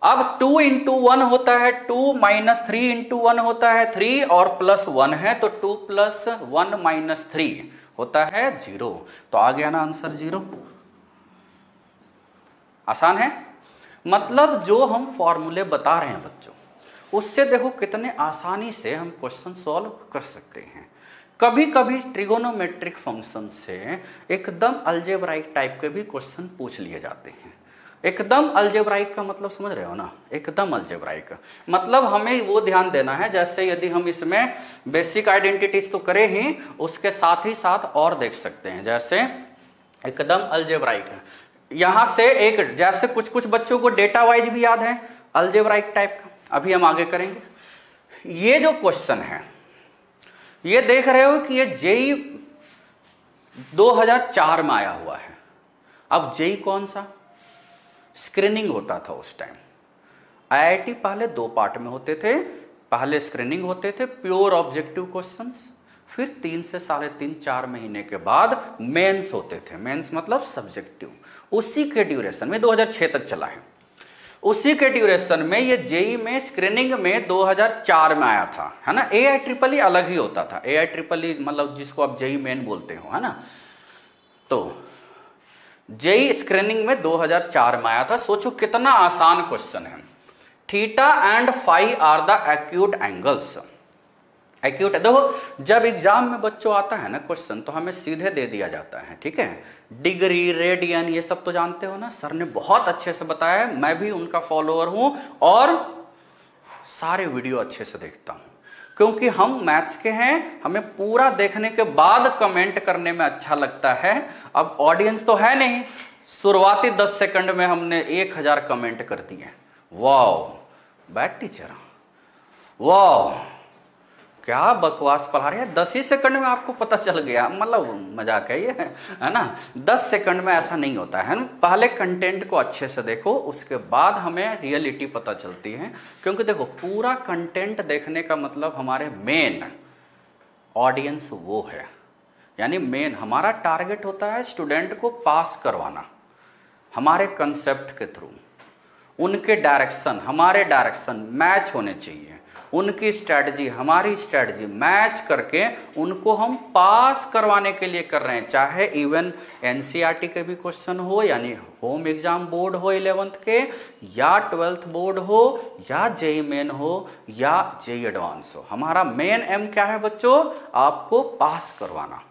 अब 2 × 1 होता है 2 - 3 × 1 होता है 3 और +1 है तो 2 + 1 - 3 होता है 0, तो आ गया ना आंसर 0। आसान है, मतलब जो हम फॉर्मूले बता रहे हैं बच्चों उससे देखो कितने आसानी से हम क्वेश्चन सॉल्व कर सकते हैं। कभी कभी ट्रिगोनोमेट्रिक फंक्शन से एकदम अलजेब्राइक टाइप के भी क्वेश्चन पूछ लिए जाते हैं। एकदम अलजेब्राइक का मतलब समझ रहे हो ना, एकदम अलजेब्राइक का मतलब हमें वो ध्यान देना है, जैसे यदि हम इसमें बेसिक आइडेंटिटीज तो करें ही, उसके साथ ही साथ और देख सकते हैं, जैसे एकदम अलजेब्राइक यहाँ से एक, जैसे कुछ कुछ बच्चों को डेटा वाइज भी याद है अलजेब्राइक टाइप का, अभी हम आगे करेंगे। ये जो क्वेश्चन है ये देख रहे हो कि ये जेईई 2004 में आया हुआ है। अब जेईई कौन सा, स्क्रीनिंग होता था उस टाइम। आईआईटी पहले 2 पार्ट में होते थे, पहले स्क्रीनिंग होते थे प्योर ऑब्जेक्टिव क्वेश्चंस, फिर 3 से 3.5 4 महीने के बाद मेंस होते थे। मेंस मतलब सब्जेक्टिव, उसी के ड्यूरेशन में 2006 तक चला है। उसी के ड्यूरेशन में ये जेईई में स्क्रीनिंग में 2004 में आया था, है ना। AIEEE अलग ही होता था, AIEEE मतलब जिसको आप जेईई मेन बोलते हो, है ना। तो जेईई स्क्रीनिंग में 2004 में आया था। सोचो कितना आसान क्वेश्चन है। Theta and phi are the acute angles. Acute, देखो जब एग्जाम में बच्चों आता है ना क्वेश्चन तो हमें सीधे दे दिया जाता है, ठीक है। डिग्री, रेडियन ये सब तो जानते हो ना, सर ने बहुत अच्छे से बताया है, मैं भी उनका फॉलोअर हूं और सारे वीडियो अच्छे से देखता हूं, क्योंकि हम मैथ्स के हैं, हमें पूरा देखने के बाद कमेंट करने में अच्छा लगता है। अब ऑडियंस तो है नहीं, शुरुआती 10 सेकंड में हमने 1000 कमेंट कर दिए। वाह बैड टीचर, वाह क्या बकवास पढ़ा रहे हैं, 10 ही सेकंड में आपको पता चल गया, मतलब मजाक है ये, है ना। 10 सेकंड में ऐसा नहीं होता है। पहले कंटेंट को अच्छे से देखो, उसके बाद हमें रियलिटी पता चलती है। क्योंकि देखो पूरा कंटेंट देखने का मतलब हमारे मेन ऑडियंस वो है, यानी मेन हमारा टारगेट होता है स्टूडेंट को पास करवाना हमारे कंसेप्ट के थ्रू। उनके डायरेक्शन हमारे डायरेक्शन मैच होने चाहिए, उनकी स्ट्रैटेजी हमारी स्ट्रैटेजी मैच करके उनको हम पास करवाने के लिए कर रहे हैं। चाहे इवन एनसीईआरटी के भी क्वेश्चन हो, यानी होम एग्जाम बोर्ड हो 11th के, या 12th बोर्ड हो, या जेईई मेन हो, या जेईई एडवांस हो, हमारा मेन एम क्या है बच्चों, आपको पास करवाना।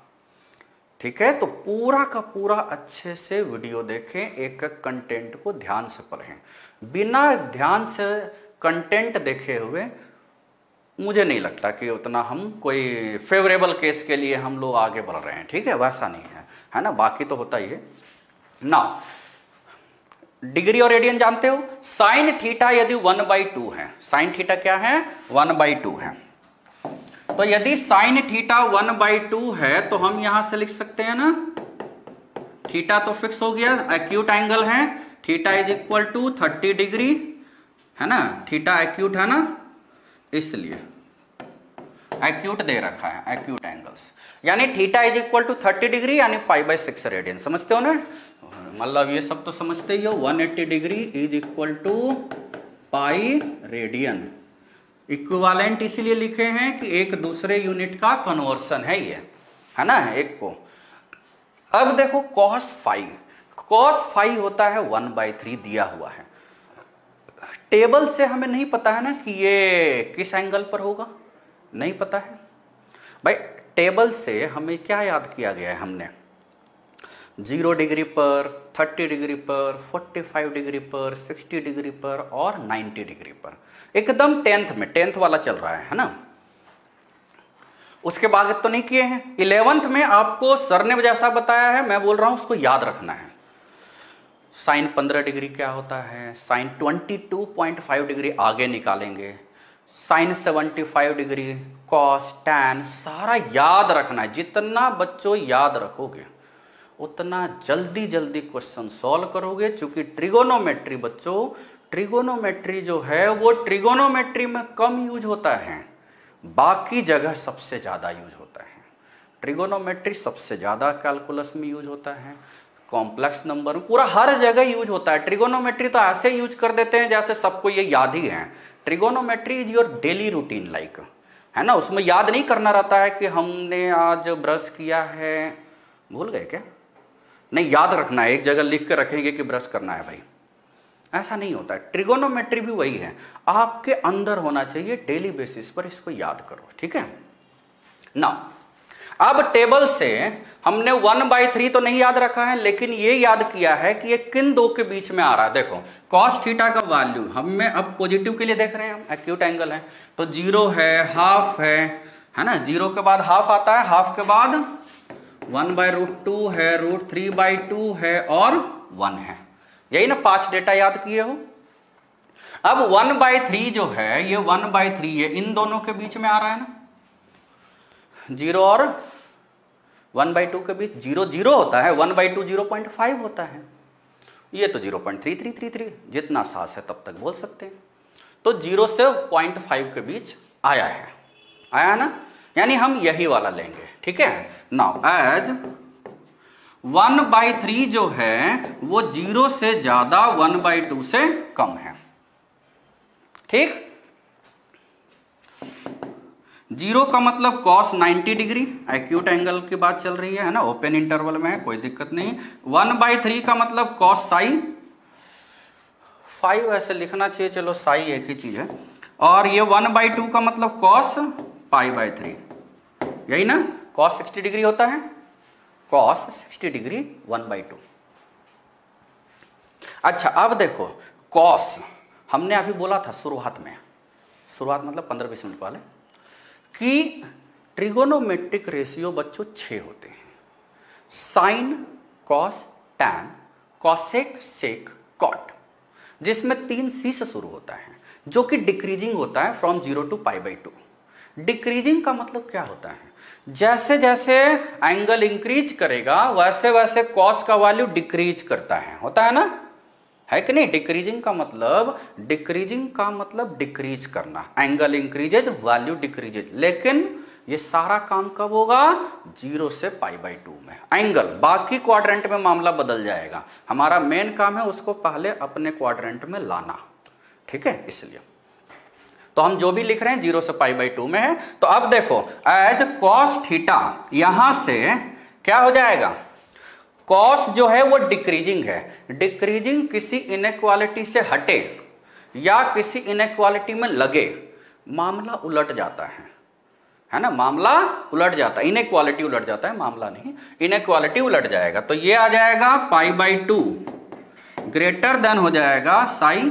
ठीक है, तो पूरा का पूरा अच्छे से वीडियो देखें, एक एक कंटेंट को ध्यान से पढ़ें। बिना ध्यान से कंटेंट देखे हुए मुझे नहीं लगता कि उतना हम कोई फेवरेबल केस के लिए हम लोग आगे बढ़ रहे हैं। ठीक है, वैसा नहीं है, है ना। बाकी तो होता ही है ना। डिग्री और रेडियन जानते हो। साइन थीटा यदि 1/2 है, साइन थीटा क्या है 1/2 है, तो यदि साइन थीटा 1/2 है तो हम यहां से लिख सकते हैं ना, थीटा तो फिक्स हो गया, एक्यूट एंगल है, theta is equal to 30 degree, है ना, थीटा एक्यूट है ना, इसलिए एक्यूट दे रखा है, एक्यूट एंगल्स, यानी theta is equal to 30 degree यानी π/6 रेडियन। समझते हो ना, मतलब ये सब तो समझते ही हो। 180 degree is equal to pi radian. Equivalent इसीलिए लिखे हैं कि एक दूसरे यूनिट का कन्वर्सन है ये, है ना, एक को। अब देखो cos फाई होता है 1/3 दिया हुआ है। टेबल से हमें नहीं पता है ना कि ये किस एंगल पर होगा, नहीं पता है भाई। टेबल से हमें क्या याद किया गया है, हमने 0 डिग्री पर, 30 डिग्री पर, 45 डिग्री पर, 60 डिग्री पर और 90 डिग्री पर, एकदम 10th में, 10th वाला चल रहा है ना। उसके बाद तो नहीं किए हैं। 11th में आपको सर ने जैसा बताया है, मैं बोल रहा हूं उसको याद रखना है। साइन 15 डिग्री क्या होता है, साइन 22.5 डिग्री आगे निकालेंगे, साइन 75 डिग्री, कॉस, टैन, सारा याद रखना है। जितना बच्चों याद रखोगे उतना जल्दी जल्दी क्वेश्चन सॉल्व करोगे। चूंकि ट्रिगोनोमेट्री बच्चों, ट्रिगोनोमेट्री जो है वो ट्रिगोनोमेट्री में कम यूज होता है, बाकी जगह सबसे ज़्यादा यूज होता है। ट्रिगोनोमेट्री सबसे ज़्यादा कैलकुलस में यूज होता है, कॉम्प्लेक्स नंबर में पूरा हर जगह यूज होता है। ट्रिगोनोमेट्री तो ऐसे यूज कर देते हैं जैसे सबको ये याद ही है। Trigonometry is your daily routine like, है ना, उसमें याद नहीं करना रहता है कि हमने आज ब्रश किया है, भूल गए क्या, नहीं, याद रखना है, एक जगह लिख के रखेंगे कि ब्रश करना है भाई, ऐसा नहीं होता है। ट्रिगोनोमेट्री भी वही है, आपके अंदर होना चाहिए, डेली बेसिस पर इसको याद करो, ठीक है ना। अब टेबल से हमने 1/3 तो नहीं याद रखा है, लेकिन ये याद किया है कि ये किन दो के बीच में आ रहा है। देखो cos थीटा का वैल्यू हमें अब पॉजिटिव के लिए देख रहे हैं हम, एक्यूट एंगल है तो 0 है, हाफ है ना, 0 के बाद हाफ आता है, हाफ के बाद 1/√2 है, √3/2 है और 1 है। यही ना 5 डेटा याद किए हो। अब 1/3 जो है, ये 1/3 है, इन दोनों के बीच में आ रहा है ना, 0 और 1/2 के बीच 0 0 होता है, 1/2 0.5 होता है, ये तो 0.3333, जितना सांस है तब तक बोल सकते हैं। तो 0 से 0.5 के बीच आया है, आया ना, यानी हम यही वाला लेंगे, ठीक है। नाउ एज 1/3 जो है वो 0 से ज्यादा 1/2 से कम है, ठीक। 0 का मतलब cos 90 डिग्री, एक्यूट एंगल की बात चल रही है ना, ओपन इंटरवल में है, कोई दिक्कत नहीं। 1/3 का मतलब cos साई 5 ऐसे लिखना चाहिए, चलो साई एक ही चीज है। और ये 1/2 का मतलब cos π/3, यही ना, cos 60 डिग्री होता है, cos 60 डिग्री 1/2। अच्छा अब देखो cos, हमने अभी बोला था शुरुआत में, शुरुआत मतलब 15-20 मिनट पहले, कि ट्रिगोनोमेट्रिक रेशियो बच्चों 6 होते हैं, साइन, कॉस, टैन, कॉसेक, सेक, कॉट, जिसमें 3 सी से शुरू होता है, जो कि डिक्रीजिंग होता है फ्रॉम 0 to π/2। डिक्रीजिंग का मतलब क्या होता है, जैसे जैसे एंगल इंक्रीज करेगा वैसे वैसे कॉस का वैल्यू डिक्रीज करता है, होता है ना, है कि नहीं। डिक्रीजिंग का मतलब डिक्रीज करना, एंगल इंक्रीजेज वैल्यू डिक्रीजेज, लेकिन ये सारा काम कब होगा, 0 से π/2 में एंगल। बाकी क्वाड्रेंट में मामला बदल जाएगा, हमारा मेन काम है उसको पहले अपने क्वाड्रेंट में लाना, ठीक है। इसलिए तो हम जो भी लिख रहे हैं 0 से π/2 में है। तो अब देखो एज cos थीटा, यहां से क्या हो जाएगा, कॉस जो है वो डिक्रीजिंग है, डिक्रीजिंग किसी इनइक्वालिटी से हटे या किसी इनइक्वालिटी में लगे, मामला उलट जाता है ना, मामला उलट जाता है, इनइक्वालिटी उलट जाता है, मामला नहीं, इनइक्वालिटी उलट जाएगा। तो ये आ जाएगा π/2 ग्रेटर देन हो जाएगा साई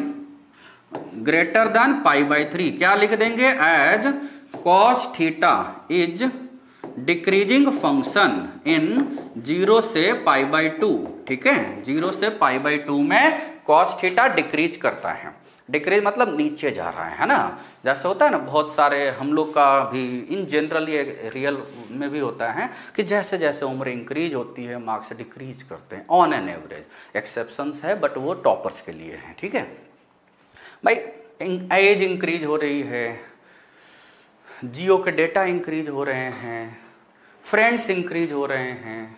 ग्रेटर देन π/3। क्या लिख देंगे, as cos theta is decreasing function in 0 से π/2, ठीक है। 0 से π/2 में cos थीटा डिक्रीज करता है, डिक्रीज मतलब नीचे जा रहा है ना। जैसे होता है ना, बहुत सारे हम लोग का भी इन जनरल ये रियल में भी होता है कि जैसे जैसे उम्र इंक्रीज होती है मार्क्स डिक्रीज करते हैं ऑन एन एवरेज। एक्सेप्शंस है बट वो टॉपर्स के लिए है, ठीक है भाई। एज इंक्रीज हो रही है, जियो के डेटा इंक्रीज हो रहे हैं, फ्रेंड्स इंक्रीज हो रहे हैं,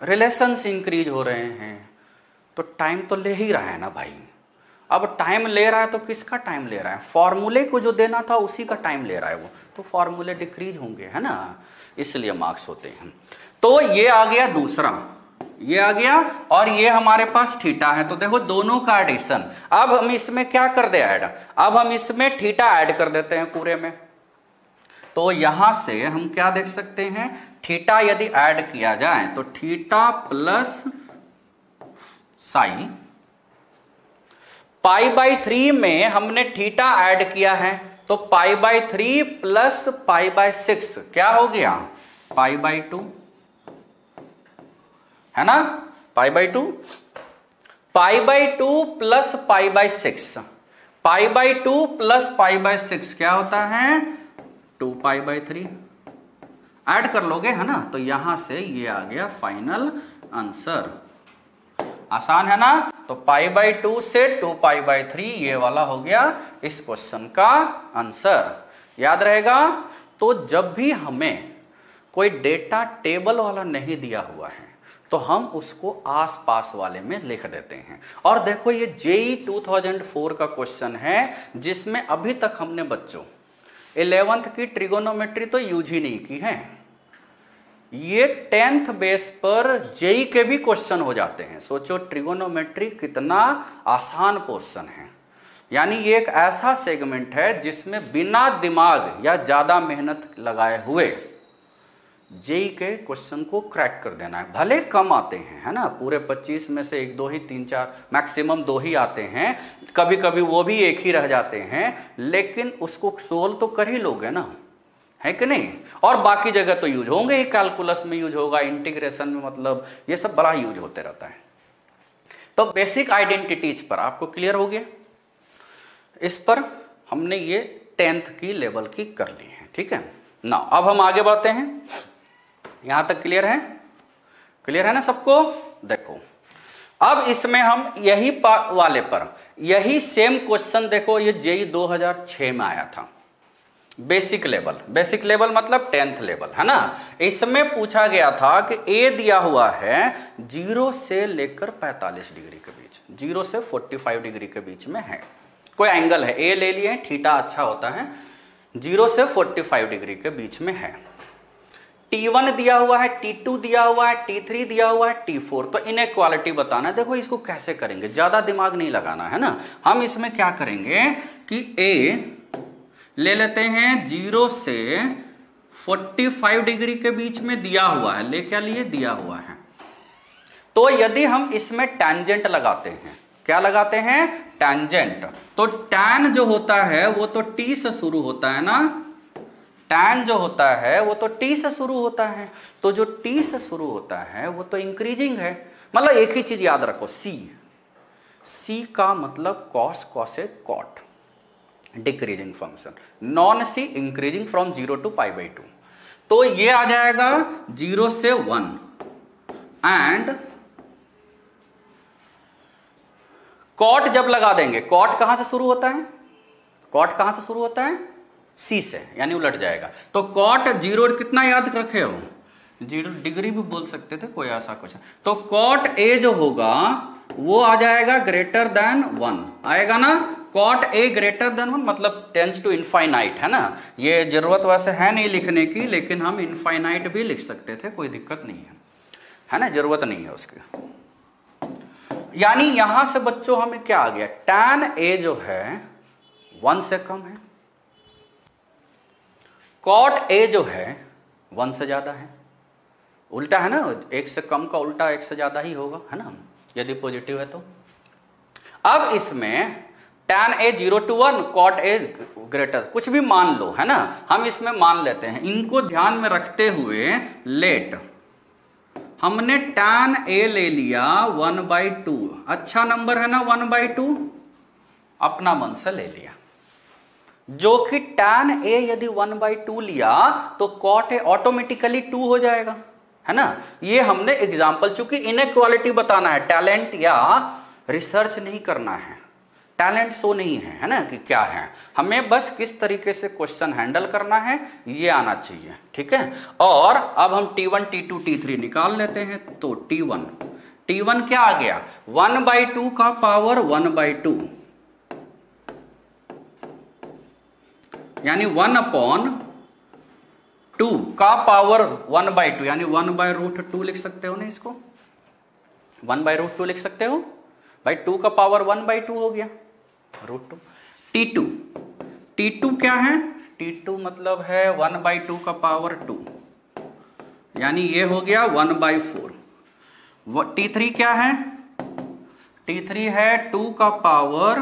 रिलेशंस इंक्रीज हो रहे हैं, तो टाइम तो ले ही रहा है ना भाई। अब टाइम ले रहा है तो किसका टाइम ले रहा है? फॉर्मूले को जो देना था उसी का टाइम ले रहा है वो, तो फॉर्मूले डिक्रीज होंगे, है ना, इसलिए मार्क्स होते हैं। तो ये आ गया दूसरा, ये आ गया, और ये हमारे पास थीटा है। तो देखो दोनों का एडिशन। अब हम इसमें क्या कर दे ऐड, अब हम इसमें थीटा ऐड कर देते हैं पूरे में। तो यहां से हम क्या देख सकते हैं, थीटा यदि ऐड किया जाए तो theta plus psi, pi by 3 में हमने थीटा ऐड किया है तो pi by 3 plus pi by 6 क्या हो गया, पाई बाई 2, है ना, पाई by 2, pi by 2 plus pi by 6, pi by 2 plus pi by 6 क्या होता है, 2 पाई बाई 3। ऐड कर लोगे, है ना, तो यहां से ये आ गया फाइनल आंसर। आसान है ना। तो पाई बाई 2 से 2 पाई बाई 3 ये वाला हो गया इस क्वेश्चन का आंसर। याद रहेगा। तो जब भी हमें कोई डेटा टेबल वाला नहीं दिया हुआ है तो हम उसको आसपास वाले में लिख देते हैं। और देखो ये जेई 2004 का क्वेश्चन है जिसमें अभी तक हमने बच्चों 11th की ट्रिगोनोमेट्री तो यूज ही नहीं की है। ये 10th बेस पर जेई के भी क्वेश्चन हो जाते हैं। सोचो ट्रिगोनोमेट्री कितना आसान क्वेश्चन है। यानी ये एक ऐसा सेगमेंट है जिसमें बिना दिमाग या ज्यादा मेहनत लगाए हुए जेई के क्वेश्चन को क्रैक कर देना है। भले कम आते हैं, है ना, पूरे 25 में से 1 2 ही 3 4 मैक्सिमम 2 ही आते हैं, कभी कभी वो भी 1 ही रह जाते हैं, लेकिन उसको सोल्व तो कर ही लोगे ना, है कि नहीं। और बाकी जगह तो यूज होंगे ही, कैलकुलस में यूज होगा, इंटीग्रेशन में, मतलब ये सब बड़ा यूज होते रहता है। तो बेसिक आइडेंटिटीज पर आपको क्लियर हो गया। इस पर हमने ये 10th की लेवल की कर ली है, ठीक है ना। अब हम आगे बढ़ते हैं। यहां तक क्लियर है, क्लियर है ना सबको। देखो अब इसमें हम यही वाले पर यही सेम क्वेश्चन देखो, ये जेई 2006 में आया था। बेसिक लेवल, बेसिक लेवल मतलब 10th लेवल, है ना। इसमें पूछा गया था कि ए दिया हुआ है 0 से लेकर 45 डिग्री के बीच, 0 से 45 डिग्री के बीच में है। कोई एंगल है, ए ले लिए, थीटा अच्छा होता है, 0 से 45 डिग्री के बीच में है। T1 दिया हुआ है, T2 दिया हुआ है, T3 दिया हुआ है, T4। तो इनइक्वालिटी बताना है। देखो इसको कैसे करेंगे, ज्यादा दिमाग नहीं लगाना है ना। हम इसमें क्या करेंगे कि A ले लेते हैं 0 से 45 डिग्री के बीच में दिया हुआ है, ले क्या लिए, दिया हुआ है। तो यदि हम इसमें टैंजेंट लगाते हैं, क्या लगाते हैं, टैंजेंट, तो टैन जो होता है वो तो T से शुरू होता है ना, टैन जो होता है वो तो T से शुरू होता है। तो जो T से शुरू होता है वो तो इंक्रीजिंग है। मतलब एक ही चीज याद रखो, C का मतलब cos, cosec, cot, decreasing function, non C increasing from 0 to pi by 2। तो ये आ जाएगा 0 से 1 एंड कॉट जब लगा देंगे, कॉट कहां से शुरू होता है, कॉट कहां से शुरू होता है, C से, यानी उलट जाएगा। तो कॉट 0 कितना याद रखे हो, 0 डिग्री भी बोल सकते थे, कोई ऐसा कुछ। तो कॉट A जो होगा वो आ जाएगा ग्रेटर देन 1 आएगा ना। कॉट A ग्रेटर देन 1 मतलब टेंस टू इनफाइनाइट, है ना। ये जरूरत वैसे है नहीं लिखने की, लेकिन हम इनफाइनाइट भी लिख सकते थे, कोई दिक्कत नहीं है ना, जरूरत नहीं है उसकी। यानी यहां से बच्चों हमें क्या आ गया, tan A जो है 1 से कम है, कॉट A जो है 1 से ज्यादा है। उल्टा है ना, 1 से कम का उल्टा 1 से ज्यादा ही होगा, है ना, यदि पॉजिटिव है तो। अब इसमें tan A 0 to 1, cot A greater, कुछ भी मान लो, है ना, हम इसमें मान लेते हैं। इनको ध्यान में रखते हुए लेट हमने tan A ले लिया 1/2, अच्छा नंबर है ना 1/2, अपना मन से ले लिया, जो कि tan A यदि 1/2 लिया तो cot A ऑटोमेटिकली 2 हो जाएगा, है ना। ये हमने एग्जाम्पल, चूंकि इनइक्वालिटी बताना है, टैलेंट या रिसर्च नहीं करना है, टैलेंट शो नहीं है, है ना, कि क्या है, हमें बस किस तरीके से क्वेश्चन हैंडल करना है ये आना चाहिए, ठीक है। और अब हम T1 T2 T3 निकाल लेते हैं। तो T1 क्या आ गया, 1/2 का पावर 1/2, यानी 1/2 का पावर 1/2, यानी 1/√2 लिख सकते हो ना, इसको 1/√2 लिख सकते हो भाई, 2 का पावर 1/2 हो गया √2। T2 क्या है, T2 मतलब है 1/2 का पावर 2, यानी ये हो गया 1/4। T3 क्या है, T3 है 2 का पावर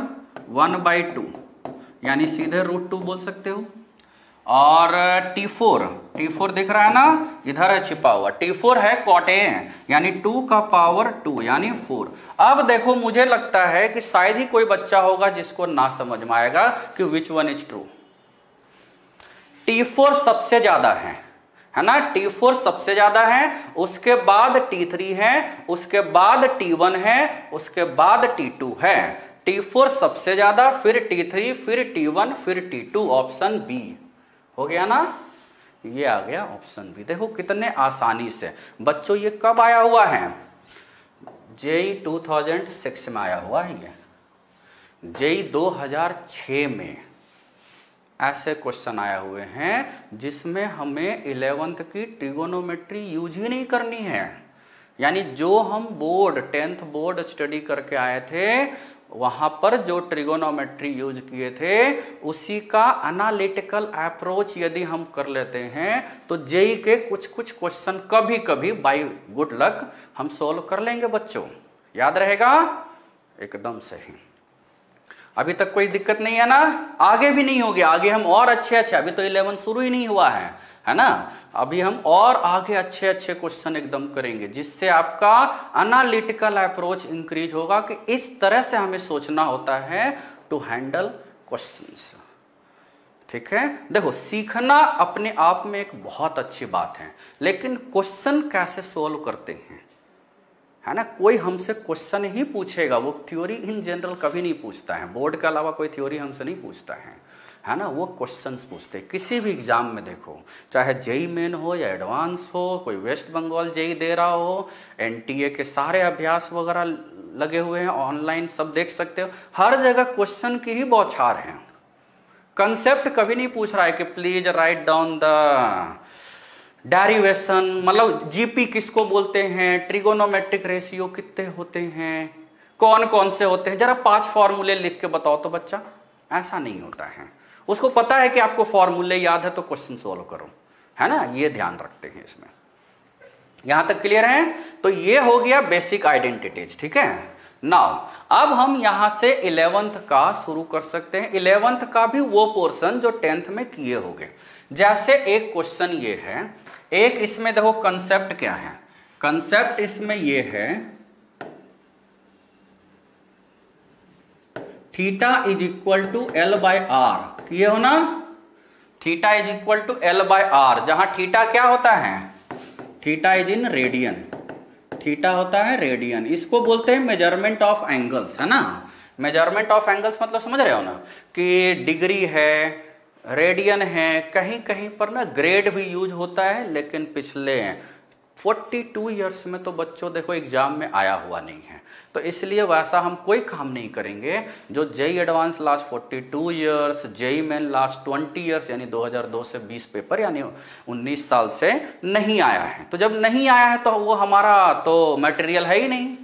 1/2, यानी सीधे √2 बोल सकते हो। और T4 दिख रहा है ना, इधर है छिपा हुआ, T4 है cot A, यानी 2 का पावर 2, यानी 4। अब देखो, मुझे लगता है कि शायद ही कोई बच्चा होगा जिसको ना समझ में आएगा कि which one is true. T4 सबसे ज्यादा है ना, T4 सबसे ज्यादा है, उसके बाद T3 है, उसके बाद T1 है, उसके बाद T2 है। T4 सबसे ज्यादा, फिर T3, फिर T1, फिर T2, ऑप्शन बी हो गया ना, ये आ गया ऑप्शन बी। देखो कितने आसानी से बच्चों, ये कब आया हुआ है, जेई 2006 में आया हुआ है, ये जेई 2006 में ऐसे क्वेश्चन आया हुए हैं जिसमें हमें 11th की ट्रिगोनोमेट्री यूज ही नहीं करनी है, यानी जो हम 10th बोर्ड स्टडी करके आए थे वहां पर जो ट्रिगोनोमेट्री यूज किए थे उसी का एनालिटिकल अप्रोच यदि हम कर लेते हैं तो जेई के कुछ क्वेश्चन कभी कभी बाय गुड लक हम सोल्व कर लेंगे बच्चों, याद रहेगा, एकदम सही। अभी तक कोई दिक्कत नहीं है ना, आगे भी नहीं होगी, आगे हम और अच्छे, अभी तो 11 शुरू ही नहीं हुआ है ना, अभी हम और आगे अच्छे क्वेश्चन एकदम करेंगे जिससे आपका एनालिटिकल अप्रोच इंक्रीज होगा कि इस तरह से हमें सोचना होता है टू हैंडल क्वेश्चंस, ठीक है। देखो, सीखना अपने आप में एक बहुत अच्छी बात है, लेकिन क्वेश्चन कैसे सोल्व करते हैं, है ना, कोई हमसे क्वेश्चन ही पूछेगा, वो थ्योरी इन जनरल कभी नहीं पूछता है, बोर्ड के अलावा कोई थ्योरी हमसे नहीं पूछता है ना, वो क्वेश्चंस पूछते हैं। किसी भी एग्जाम में देखो, चाहे जेई मेन हो या एडवांस हो, कोई वेस्ट बंगाल जेई दे रहा हो, एनटीए के सारे अभ्यास वगैरह लगे हुए हैं ऑनलाइन, सब देख सकते हो, हर जगह क्वेश्चन की ही बौछार है, कंसेप्ट कभी नहीं पूछ रहा है कि please write down the derivation, मतलब जीपी किसको बोलते हैं, ट्रिगोनोमेट्रिक रेशियो कितने होते हैं, कौन कौन से होते हैं, जरा 5 फॉर्मूले लिख के बताओ तो बच्चा, ऐसा नहीं होता है। उसको पता है कि आपको फॉर्मूले याद है तो क्वेश्चन सोल्व करो, है ना, ये ध्यान रखते हैं इसमें। यहां तक क्लियर है? तो ये हो गया बेसिक आइडेंटिटीज, ठीक है। नाउ अब हम यहां से 11th का शुरू कर सकते हैं। 11th का भी वो पोर्शन जो 10th में किए होंगे। जैसे एक क्वेश्चन ये है, एक इसमें देखो कंसेप्ट क्या है, कंसेप्ट इसमें ये है theta is equal to L/R, किए हो ना, theta is equal to L/R, जहां थीटा क्या होता है, theta is in radian, theta होता है रेडियन, इसको बोलते हैं मेजरमेंट ऑफ एंगल्स, है ना। मेजरमेंट ऑफ एंगल्स मतलब समझ रहे हो ना, कि डिग्री है, रेडियन है, कहीं कहीं पर ना ग्रेड भी यूज होता है, लेकिन पिछले 42 ईयर्स में तो बच्चों देखो एग्जाम में आया हुआ नहीं है, तो इसलिए वैसा हम कोई काम नहीं करेंगे जो JEE advance last 42 years, JEE main last 20 years, यानी 2002 से 20 पेपर, यानी 19 साल से नहीं आया है। तो जब नहीं आया है तो वो हमारा तो मटेरियल है ही नहीं।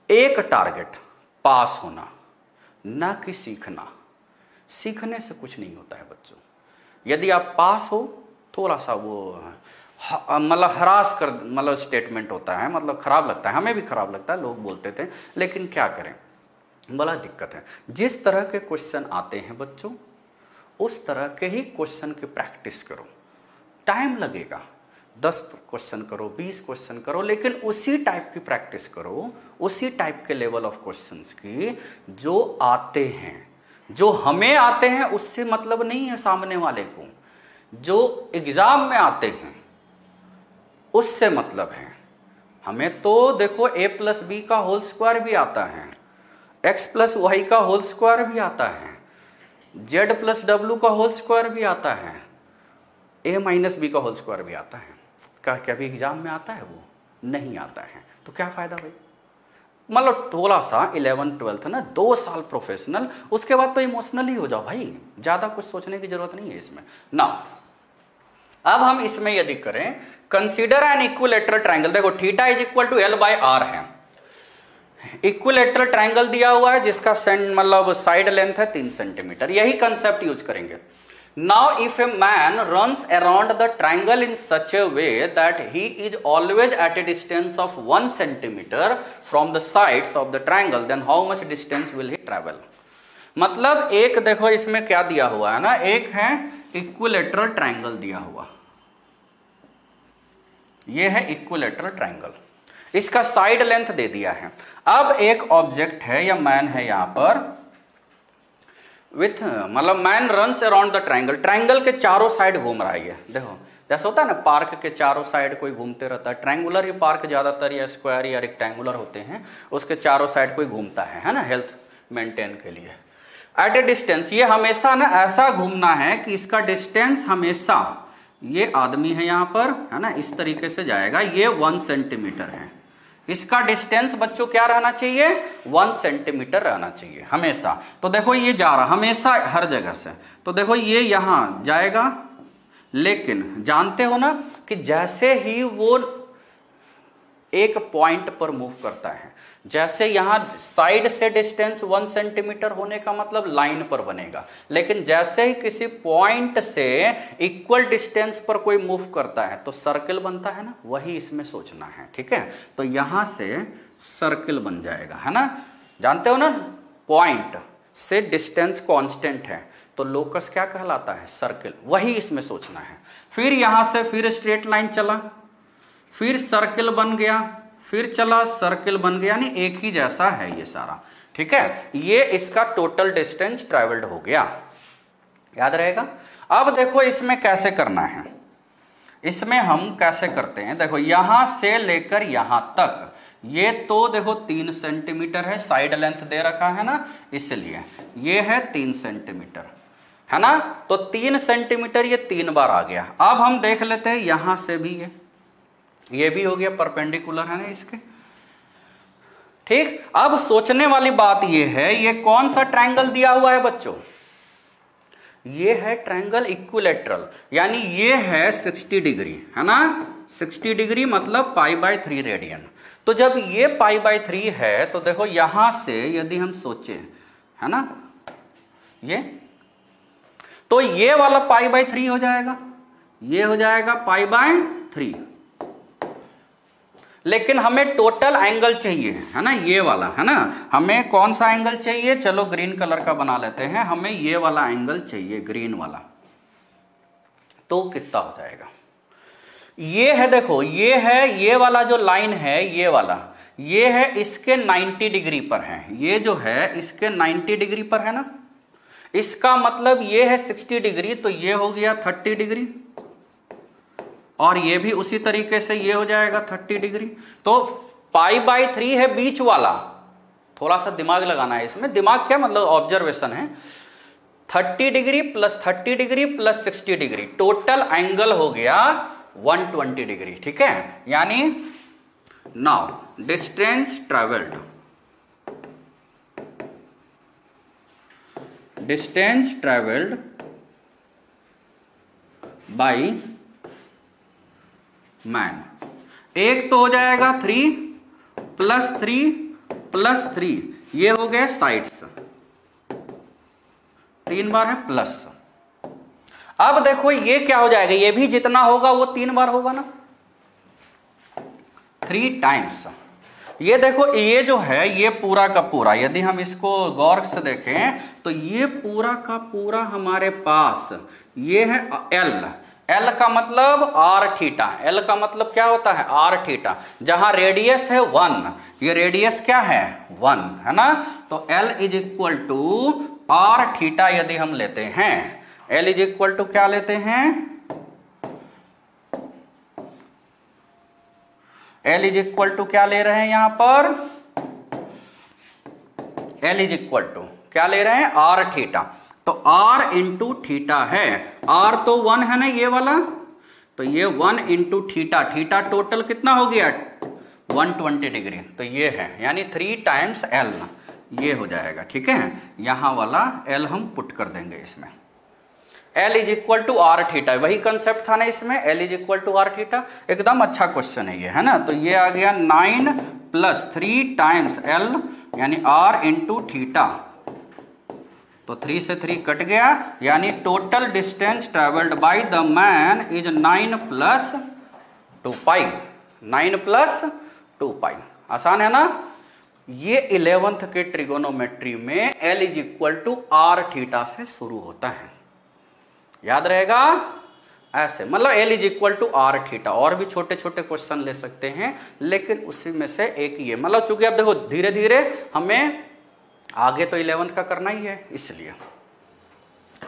एक टारगेट पास होना, ना कि सीखना। सीखने से कुछ नहीं होता है बच्चों। यदि आप पास हो, थोड़ा सा वो मतलब हरास कर, मतलब स्टेटमेंट होता है, मतलब खराब लगता है, हमें भी खराब लगता है, लोग बोलते थे, लेकिन क्या करें, बड़ा दिक्कत है। जिस तरह के क्वेश्चन आते हैं बच्चों, उस तरह के ही क्वेश्चन की प्रैक्टिस करो। टाइम लगेगा, 10 क्वेश्चन करो, 20 क्वेश्चन करो, लेकिन उसी टाइप की प्रैक्टिस करो, उसी टाइप के लेवल ऑफ क्वेश्चंस की जो आते हैं, जो हमें आते हैं उससे मतलब नहीं है सामने वाले को, जो एग्जाम में आते हैं उससे मतलब है। हमें तो देखो a+b का होल स्क्वायर भी आता है, x+y का होल स्क्वायर भी आता है, z+w का होल स्क्वायर भी आता है, a-b का होल स्क्वायर भी आता है। क्या भी एग्जाम में आता है? वो नहीं आता है। तो क्या फायदा भाई? मतलब थोड़ा सा 11th-12th ना 2 साल प्रोफेशनल, उसके बाद तो इमोशनल ही हो जाओ भाई, ज्यादा कुछ सोचने की जरूरत नहीं है इसमें ना। अब हम इसमें यदि करें कंसीडर एन इक्विलैटरल ट्रायंगल, देखो theta is equal to L/R है, इक्विलैटरल ट्रायंगल दिया हुआ है जिसका मतलब साइड लेंथ है 3 सेंटीमीटर, यही कंसेप्ट यूज करेंगे। Now if a man runs around the triangle in such a way that he is always at a distance of 1 centimetre from the sides of the triangle, then how much distance will he travel. मतलब एक देखो इसमें क्या दिया हुआ है ना, एक है इक्विलैटरल ट्रायंगल दिया हुआ, ये है इक्विलैटरल ट्रायंगल, इसका साइड लेंथ दे दिया है। अब एक ऑब्जेक्ट है या मैन है यहां पर विथ मतलब man runs around the triangle, triangle के चारों साइड घूम रहा है। ये देखो जैसा होता है ना पार्क के चारों साइड कोई घूमते रहता है, ट्रायंगुलर ही पार्क ज्यादातर या स्क्वायर या रेक्टेंगुलर होते हैं, उसके चारों साइड कोई घूमता है ना, हेल्थ मेंटेन के लिए। एट ए डिस्टेंस, ये हमेशा ना ऐसा घूमना है कि इसका डिस्टेंस हमेशा, ये आदमी है यहां पर है ना, इस तरीके से जाएगा, ये 1 सेंटीमीटर है, इसका डिस्टेंस बच्चों क्या रहना चाहिए? 1 सेंटीमीटर रहना चाहिए हमेशा। तो देखो ये जा रहा हमेशा हर जगह से, तो देखो ये यहां जाएगा, लेकिन जानते हो ना कि जैसे ही वो एक पॉइंट पर मूव करता है, जैसे यहां साइड से डिस्टेंस 1 सेंटीमीटर होने का मतलब लाइन पर बनेगा, लेकिन जैसे ही किसी पॉइंट से इक्वल डिस्टेंस पर कोई मूव करता है तो सर्कल बनता है ना, वही इसमें सोचना है। ठीक है, तो यहां से सर्कल बन जाएगा है ना, जानते हो ना पॉइंट से डिस्टेंस कांस्टेंट है तो लोकस क्या कहलाता है? सर्कल, वही इसमें सोचना है। फिर यहां से फिर स्ट्रेट लाइन चला, फिर सर्कल बन गया, फिर चला सर्कल बन गया, यानी एक ही जैसा है ये सारा। ठीक है, ये इसका टोटल डिस्टेंस ट्रैवल्ड हो गया, याद रहेगा। अब देखो इसमें कैसे करना है, इसमें हम कैसे करते हैं, देखो यहां से लेकर यहां तक, ये तो देखो 3 सेंटीमीटर है, साइड लेंथ दे रखा है ना, इसलिए ये है 3 सेंटीमीटर है ना, तो 3 सेंटीमीटर ये 3 बार आ गया। अब हम देख लेते हैं यहां से भी ये भी हो गया, परपेंडिकुलर है ना इसके। ठीक, अब सोचने वाली बात ये है, ये कौन सा ट्रायंगल दिया हुआ है बच्चों? ये है ट्रायंगल इक्विलैटरल, यानी ये है 60 डिग्री है ना, 60 डिग्री मतलब π/3 रेडियन। तो जब ये π/3 है तो देखो यहां से यदि हम सोचे है ना, ये तो ये वाला π/3 हो जाएगा, ये हो जाएगा π/3, लेकिन हमें टोटल एंगल चाहिए है ना, ये वाला है ना, हमें कौन सा एंगल चाहिए? चलो ग्रीन कलर का बना लेते हैं, हमें ये वाला एंगल चाहिए, ग्रीन वाला। तो कितना हो जाएगा? ये है देखो, ये है, ये वाला जो लाइन है ये वाला, ये है इसके 90 डिग्री पर है, ये जो है इसके 90 डिग्री पर है ना, इसका मतलब ये है 60 डिग्री, तो ये हो गया 30 डिग्री, और ये भी उसी तरीके से ये हो जाएगा 30 डिग्री। तो π/3 है बीच वाला, थोड़ा सा दिमाग लगाना है इसमें, दिमाग क्या मतलब ऑब्जर्वेशन है। 30 degree plus 30 degree plus 60 degree, total angle हो गया 120 डिग्री। ठीक है, यानी now distance travelled, distance travelled by man, एक तो हो जाएगा 3 + 3 + 3, ये हो गए साइड्स, 3 बार है प्लस। अब देखो ये क्या हो जाएगा, ये भी जितना होगा वो 3 बार होगा ना, 3 टाइम्स। ये देखो ये जो है ये पूरा का पूरा, यदि हम इसको गौर से देखें तो ये पूरा का पूरा हमारे पास ये है एल का मतलब आर थीटा, एल का मतलब क्या होता है आर थीटा, जहां रेडियस है 1, ये रेडियस क्या है 1 है ना, तो L is equal to R theta यदि हम लेते हैं, एल इज इक्वल टू क्या लेते हैं, एल इज इक्वल टू क्या ले रहे हैं यहां पर, एल इज इक्वल टू क्या ले रहे हैं आर थीटा, तो आर इंटू थीटा है, आर तो 1 है ना ये वाला, तो ये 1 इंटू थीटा, थीटा टोटल कितना हो गया 120 डिग्री, तो ये है यानी 3 टाइम्स एल, ये हो जाएगा। ठीक है, यहां वाला एल हम पुट कर देंगे इसमें, L is equal to R theta, वही कंसेप्ट था ना इसमें, L is equal to R theta, एकदम अच्छा क्वेश्चन है ये, है ना। तो ये आ गया 9 प्लस 3 टाइम्स एल यानी आर इंटू थीटा, तो 3 से 3 कट गया, यानी total distance travelled by the man is 9 plus 2 pi, 9 plus 2 pi, आसान है ना। ये 11th के ट्रिगोनोमेट्री में L is equal to R theta से शुरू होता है, याद रहेगा ऐसे, मतलब L is equal to R theta, और भी छोटे छोटे क्वेश्चन ले सकते हैं, लेकिन उसी में से एक ये, मतलब चूंकि अब देखो धीरे धीरे हमें आगे तो 11th का करना ही है, इसलिए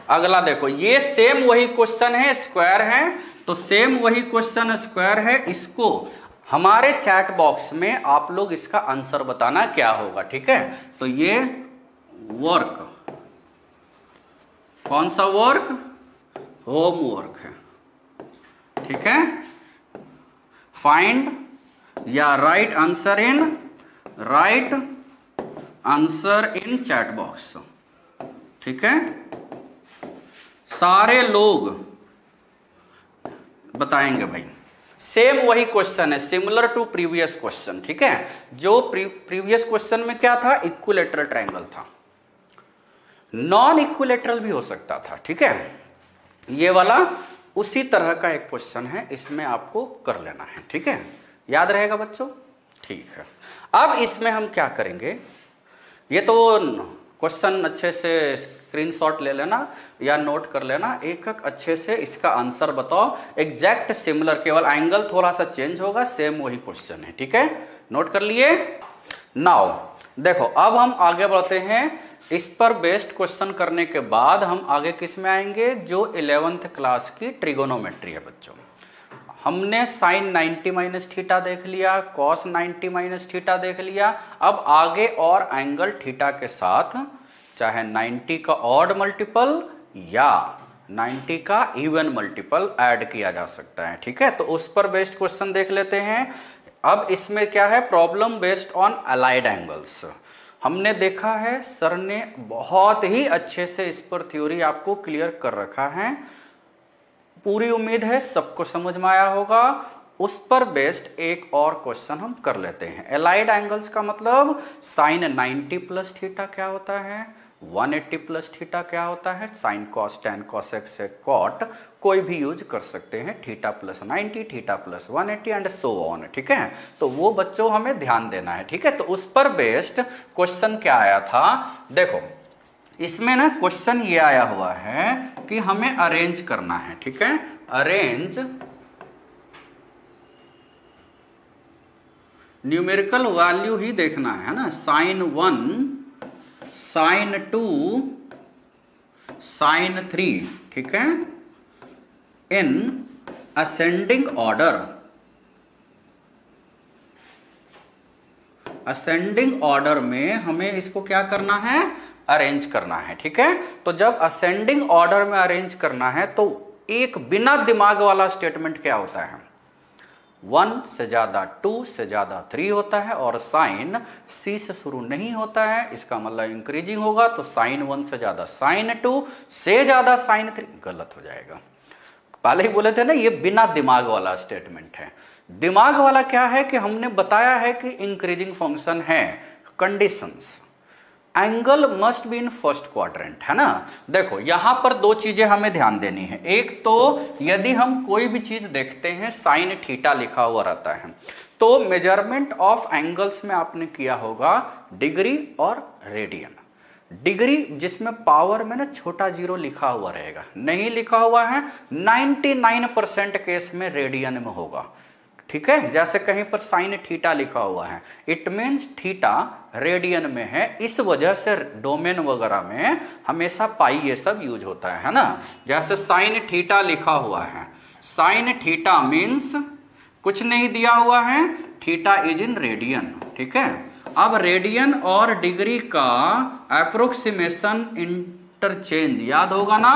अगला देखो, ये सेम वही क्वेश्चन है, स्क्वायर है, तो सेम वही क्वेश्चन स्क्वायर है, इसको हमारे चैट बॉक्स में आप लोग इसका आंसर बताना क्या होगा। ठीक है, तो ये वर्क, कौन सा वर्क, होमवर्क है। ठीक है, फाइंड या right answer in chat box. ठीक है, सारे लोग बताएंगे भाई, सेम वही क्वेश्चन है, सिमिलर टू प्रीवियस क्वेश्चन। ठीक है, जो प्रीवियस क्वेश्चन में क्या था, इक्विलैटरल ट्रायंगल था, नॉन इक्विलैटरल भी हो सकता था। ठीक है, ये वाला उसी तरह का एक क्वेश्चन है, इसमें आपको कर लेना है। ठीक है, याद रहेगा बच्चों। ठीक है, अब इसमें हम क्या करेंगे, ये तो क्वेश्चन अच्छे से स्क्रीनशॉट ले लेना या नोट कर लेना, एक एक अच्छे से इसका आंसर बताओ, एग्जैक्ट सिमिलर, केवल एंगल थोड़ा सा चेंज होगा, सेम वही क्वेश्चन है। ठीक है, नोट कर लिए। नाउ देखो, अब हम आगे बढ़ते हैं, इस पर बेस्ड क्वेश्चन करने के बाद हम आगे किस में आएंगे, जो 11th क्लास की ट्रिगोनोमेट्री है बच्चों। हमने साइन 90 माइनस थीटा देख लिया, कॉस 90 माइनस थीटा देख लिया, अब आगे और एंगल थीटा के साथ चाहे 90 का ऑड मल्टीपल या 90 का इवन मल्टीपल ऐड किया जा सकता है। ठीक है, तो उस पर बेस्ड क्वेश्चन देख लेते हैं। अब इसमें क्या है, problem based on allied angles. हमने देखा है सर ने बहुत ही अच्छे से इस पर थ्योरी आपको क्लियर कर रखा है, पूरी उम्मीद है सबको समझ में आया होगा। उस पर बेस्ड एक और क्वेश्चन हम कर लेते हैं। अलाइड एंगल्स का मतलब साइन 90 प्लस थीटा क्या होता है, 180 प्लस थीटा क्या होता है, sine cos tan cos x से कॉट कोई भी यूज कर सकते हैं, theta plus 90, theta plus 180 and so on. ठीक है, तो वो बच्चों हमें ध्यान देना है। ठीक है, तो उस पर बेस्ड क्वेश्चन क्या आया था, देखो इसमें ना क्वेश्चन ये आया हुआ है कि हमें अरेंज करना है। ठीक है, अरेंज न्यूमेरिकल वैल्यू ही देखना है ना, साइन 1, साइन 2, साइन 3। ठीक है, in ascending order, ascending order में हमें इसको क्या करना है, अरेंज करना है। ठीक है, तो जब असेंडिंग ऑर्डर में अरेंज करना है तो एक बिना दिमाग वाला स्टेटमेंट क्या होता है, 1 से ज्यादा 2 से ज्यादा 3 होता है, और साइन C से शुरू नहीं होता है, इसका मतलब इंक्रीजिंग होगा, तो साइन 1 से ज्यादा साइन 2 से ज्यादा साइन 3, गलत हो जाएगा। पहले ही बोले थे ना, ये बिना दिमाग वाला स्टेटमेंट है। दिमाग वाला क्या है कि हमने बताया है कि इंक्रीजिंग फंक्शन है, conditions, angle must be in first quadrant, है ना। देखो यहां पर दो चीजें हमें ध्यान देनी है, एक तो यदि हम कोई भी चीज देखते हैं साइन थीटा लिखा हुआ रहता है, तो मेजरमेंट ऑफ एंगल्स में आपने किया होगा डिग्री और रेडियन। डिग्री जिसमें पावर में ना छोटा जीरो लिखा हुआ रहेगा, नहीं लिखा हुआ है 99% केस में रेडियन में होगा। ठीक है, जैसे कहीं पर साइन थीटा लिखा हुआ है, इट मीन्स थीटा रेडियन में है, इस वजह से डोमेन वगैरह में हमेशा पाई ये सब यूज होता है ना। जैसे साइन थीटा लिखा हुआ है, साइन थीटा मीन्स कुछ नहीं दिया हुआ है, थीटा इज इन रेडियन। ठीक है, अब रेडियन और डिग्री का अप्रोक्सीमेशन इंटरचेंज याद होगा ना।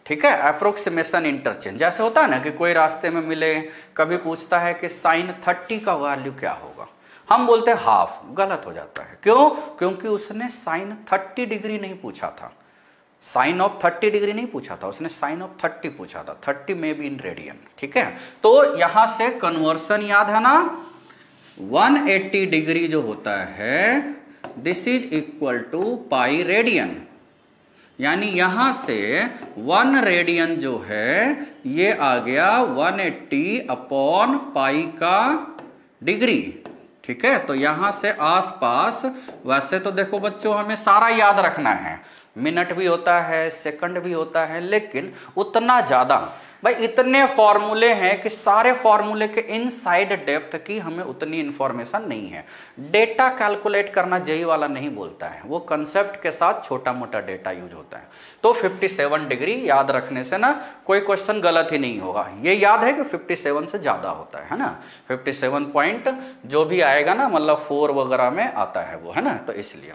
ठीक है, अप्रोक्सीमेशन इंटरचेंज जैसे होता है ना कि कोई रास्ते में मिले, कभी पूछता है कि साइन 30 का वैल्यू क्या होगा, हम बोलते हैं हाफ, गलत हो जाता है। क्यों? क्योंकि उसने साइन 30 डिग्री नहीं पूछा था, साइन ऑफ 30 डिग्री नहीं पूछा था, उसने साइन ऑफ 30 पूछा था, 30 में भी इन रेडियन। ठीक है, तो यहां से कन्वर्सन याद है ना, 180 डिग्री जो होता है this is equal to pi radian, यानी यहां से 1 रेडियन जो है ये आ गया 180 अपॉन पाई का डिग्री। ठीक है, तो यहां से आसपास, वैसे तो देखो बच्चों हमें सारा याद रखना है, मिनट भी होता है, सेकंड भी होता है, लेकिन उतना ज्यादा भाई इतने फॉर्मूले हैं कि सारे फॉर्मूले के इनसाइड डेप्थ की हमें उतनी इंफॉर्मेशन नहीं है। डेटा कैलकुलेट करना जेई वाला नहीं बोलता है, वो कंसेप्ट के साथ छोटा मोटा डेटा यूज होता है। तो 57 डिग्री याद रखने से ना कोई क्वेश्चन गलत ही नहीं होगा। ये याद है कि 57 से ज्यादा होता है ना, 57 पॉइंट जो भी आएगा ना, मतलब 4 वगैरह में आता है वो, है ना, तो इसलिए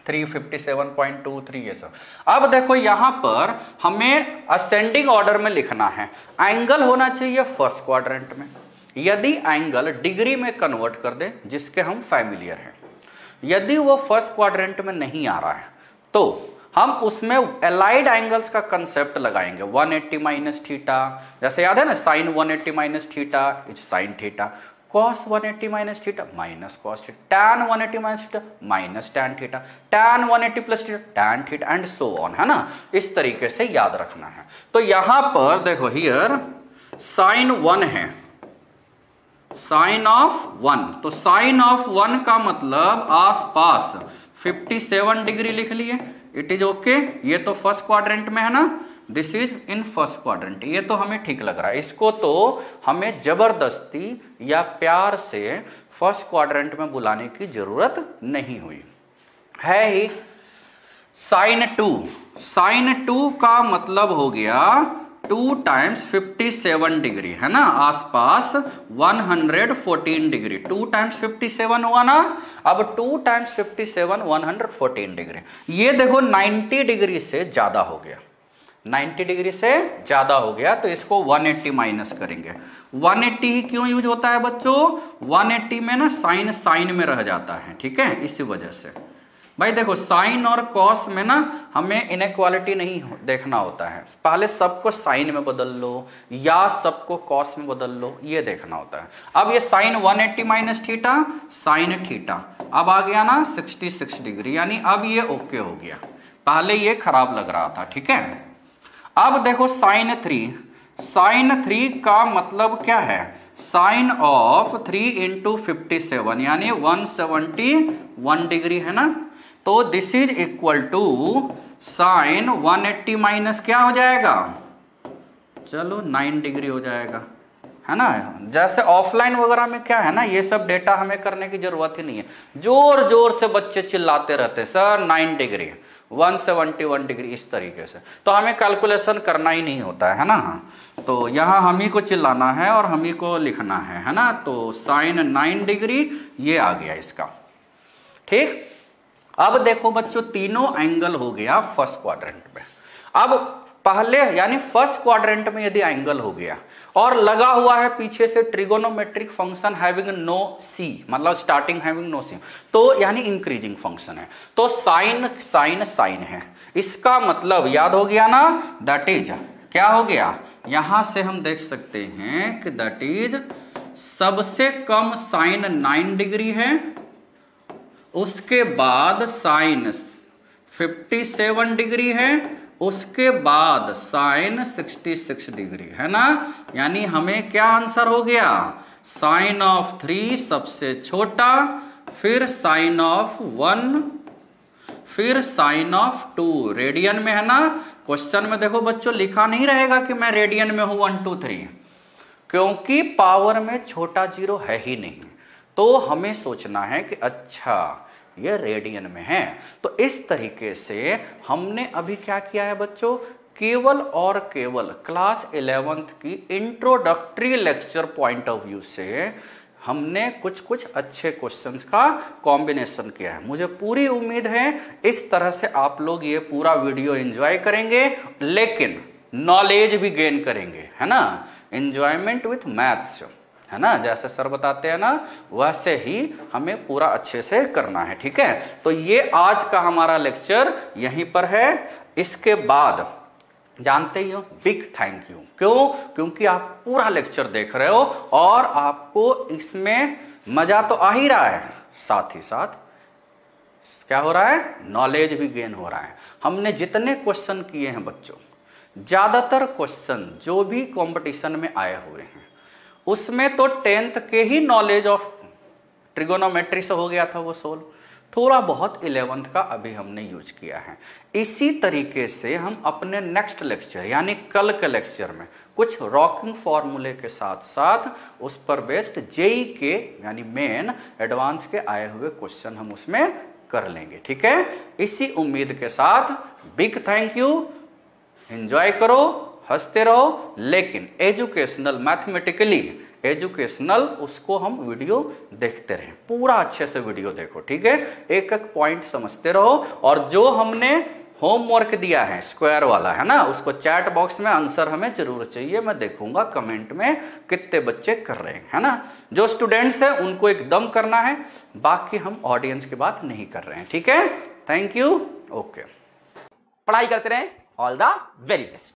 357.23 ये सब। अब देखो यहां पर हमें असेंडिंग ऑर्डर में लिखना है, एंगल होना चाहिए फर्स्ट क्वाड्रेंट में। यदि एंगल डिग्री में कन्वर्ट कर दे, जिसके हम फैमिलियर हैं, यदि वो फर्स्ट क्वाड्रेंट में नहीं आ रहा है तो हम उसमें एलाइड एंगल्स का कंसेप्ट लगाएंगे, 180 माइनस थीटा, जैसे याद है ना sine 180 minus theta is sine theta, cos 180 minus theta minus cos theta, tan 180 minus theta minus tan theta, tan 180 plus theta tan theta and so on, है ना। इस तरीके से याद रखना है। तो यहां पर देखो हियर साइन 1 है, साइन ऑफ 1, तो साइन ऑफ 1 का मतलब आसपास 57 डिग्री लिख लिए, इट इज ओके। ये तो फर्स्ट क्वाड्रेंट में है ना, this is in first quadrant, ये तो हमें ठीक लग रहा है। इसको तो हमें जबरदस्ती या प्यार से फर्स्ट क्वाड्रेंट में बुलाने की जरूरत नहीं हुई है ही। साइन 2, साइन 2 का मतलब हो गया 2 टाइम्स 57 डिग्री, है ना, आसपास 114 डिग्री, 2 टाइम्स 57 हुआ ना। अब 2 टाइम्स 57 114 डिग्री, ये देखो 90 डिग्री से ज्यादा हो गया, 90 डिग्री से ज्यादा हो गया, तो इसको 180 माइनस करेंगे। 180 ही क्यों यूज होता है बच्चों, 180 में ना साइन साइन में रह जाता है, ठीक है, इसी वजह से। भाई देखो साइन और कॉस में ना हमें इनइक्वालिटी नहीं देखना होता है, पहले सबको साइन में बदल लो या सबको कॉस में बदल लो, ये देखना होता है। अब ये sine 180 minus theta sine theta, अब आ गया ना 66 डिग्री, यानी अब ये ओके हो गया, पहले ये खराब लग रहा था, ठीक है। अब देखो साइन 3, साइन 3 का मतलब क्या है, साइन ऑफ 3 इंटू 57 यानी 171 डिग्री, है ना। तो this is equal to sine 180 minus क्या हो जाएगा, चलो 9 डिग्री हो जाएगा, है ना। जैसे ऑफलाइन वगैरह में क्या है ना, ये सब डेटा हमें करने की जरूरत ही नहीं है, जोर जोर से बच्चे चिल्लाते रहते हैं सर 9 डिग्री 171 डिग्री, इस तरीके से, तो हमें कैलकुलेशन करना ही नहीं होता है ना। तो यहाँ हम ही को चिल्लाना है और हम ही को लिखना है ना। तो साइन 9 डिग्री ये आ गया इसका, ठीक। अब देखो बच्चों तीनों एंगल हो गया फर्स्ट क्वाड्रेंट में। अब पहले यानी फर्स्ट क्वाड्रेंट में यदि एंगल हो गया और लगा हुआ है पीछे से ट्रिगोनोमेट्रिक फंक्शन हैविंग नो सी, मतलब स्टार्टिंग हैविंग नो सी, तो यानी इंक्रीजिंग फंक्शन है, तो साइन साइन साइन है, इसका मतलब याद हो गया ना, दैट इज क्या हो गया, यहां से हम देख सकते हैं कि दैट इज सबसे कम साइन 9 डिग्री है, उसके बाद साइन 57 डिग्री है, उसके बाद साइन 66 डिग्री, है ना। यानी हमें क्या आंसर हो गया, साइन ऑफ 3 सबसे छोटा, फिर साइन ऑफ 1 फिर साइन ऑफ 2 रेडियन में है ना। क्वेश्चन में देखो बच्चों लिखा नहीं रहेगा कि मैं रेडियन में हूं 1 2 3, क्योंकि पावर में छोटा जीरो है ही नहीं। तो हमें सोचना है कि अच्छा ये रेडियन में है। तो इस तरीके से हमने अभी क्या किया है बच्चों, केवल और केवल क्लास 11th की introductory lecture point of view से हमने कुछ कुछ अच्छे क्वेश्चंस का कॉम्बिनेशन किया है। मुझे पूरी उम्मीद है इस तरह से आप लोग ये पूरा वीडियो एंजॉय करेंगे, लेकिन नॉलेज भी गेन करेंगे, है ना। एंजॉयमेंट विथ मैथ्स, है ना, जैसे सर बताते हैं ना वैसे ही हमें पूरा अच्छे से करना है, ठीक है। तो ये आज का हमारा लेक्चर यहीं पर है। इसके बाद जानते ही हो बिग थैंक यू, क्यों, क्योंकि आप पूरा लेक्चर देख रहे हो और आपको इसमें मजा तो आ ही रहा है, साथ ही साथ क्या हो रहा है, नॉलेज भी गेन हो रहा है। हमने जितने क्वेश्चन किए हैं बच्चों, ज्यादातर क्वेश्चन जो भी कंपटीशन में आए हुए हैं उसमें तो 10th के ही नॉलेज ऑफ ट्रिगोनोमेट्री से हो गया था वो सोल्व, थोड़ा बहुत 11th का अभी हमने यूज किया है। इसी तरीके से हम अपने नेक्स्ट लेक्चर यानी कल के लेक्चर में कुछ रॉकिंग फॉर्मूले के साथ साथ उस पर बेस्ड जेई के यानी मेन एडवांस के आए हुए क्वेश्चन हम उसमें कर लेंगे, ठीक है। इसी उम्मीद के साथ बिग थैंक यू, एंजॉय करो, हंसते रहो, लेकिन एजुकेशनल मैथमेटिकली एजुकेशनल उसको हम वीडियो देखते रहें, पूरा अच्छे से वीडियो देखो, ठीक है। एक एक पॉइंट समझते रहो और जो हमने होमवर्क दिया है स्क्वायर वाला, है ना, उसको चैट बॉक्स में आंसर हमें जरूर चाहिए। मैं देखूंगा कमेंट में कितने बच्चे कर रहे हैं, है ना। जो स्टूडेंट्स हैं उनको एकदम करना है, बाकी हम ऑडियंस की बात नहीं कर रहे हैं, ठीक है। Thank you, okay. पढ़ाई करते रहें, ऑल द वेरी बेस्ट।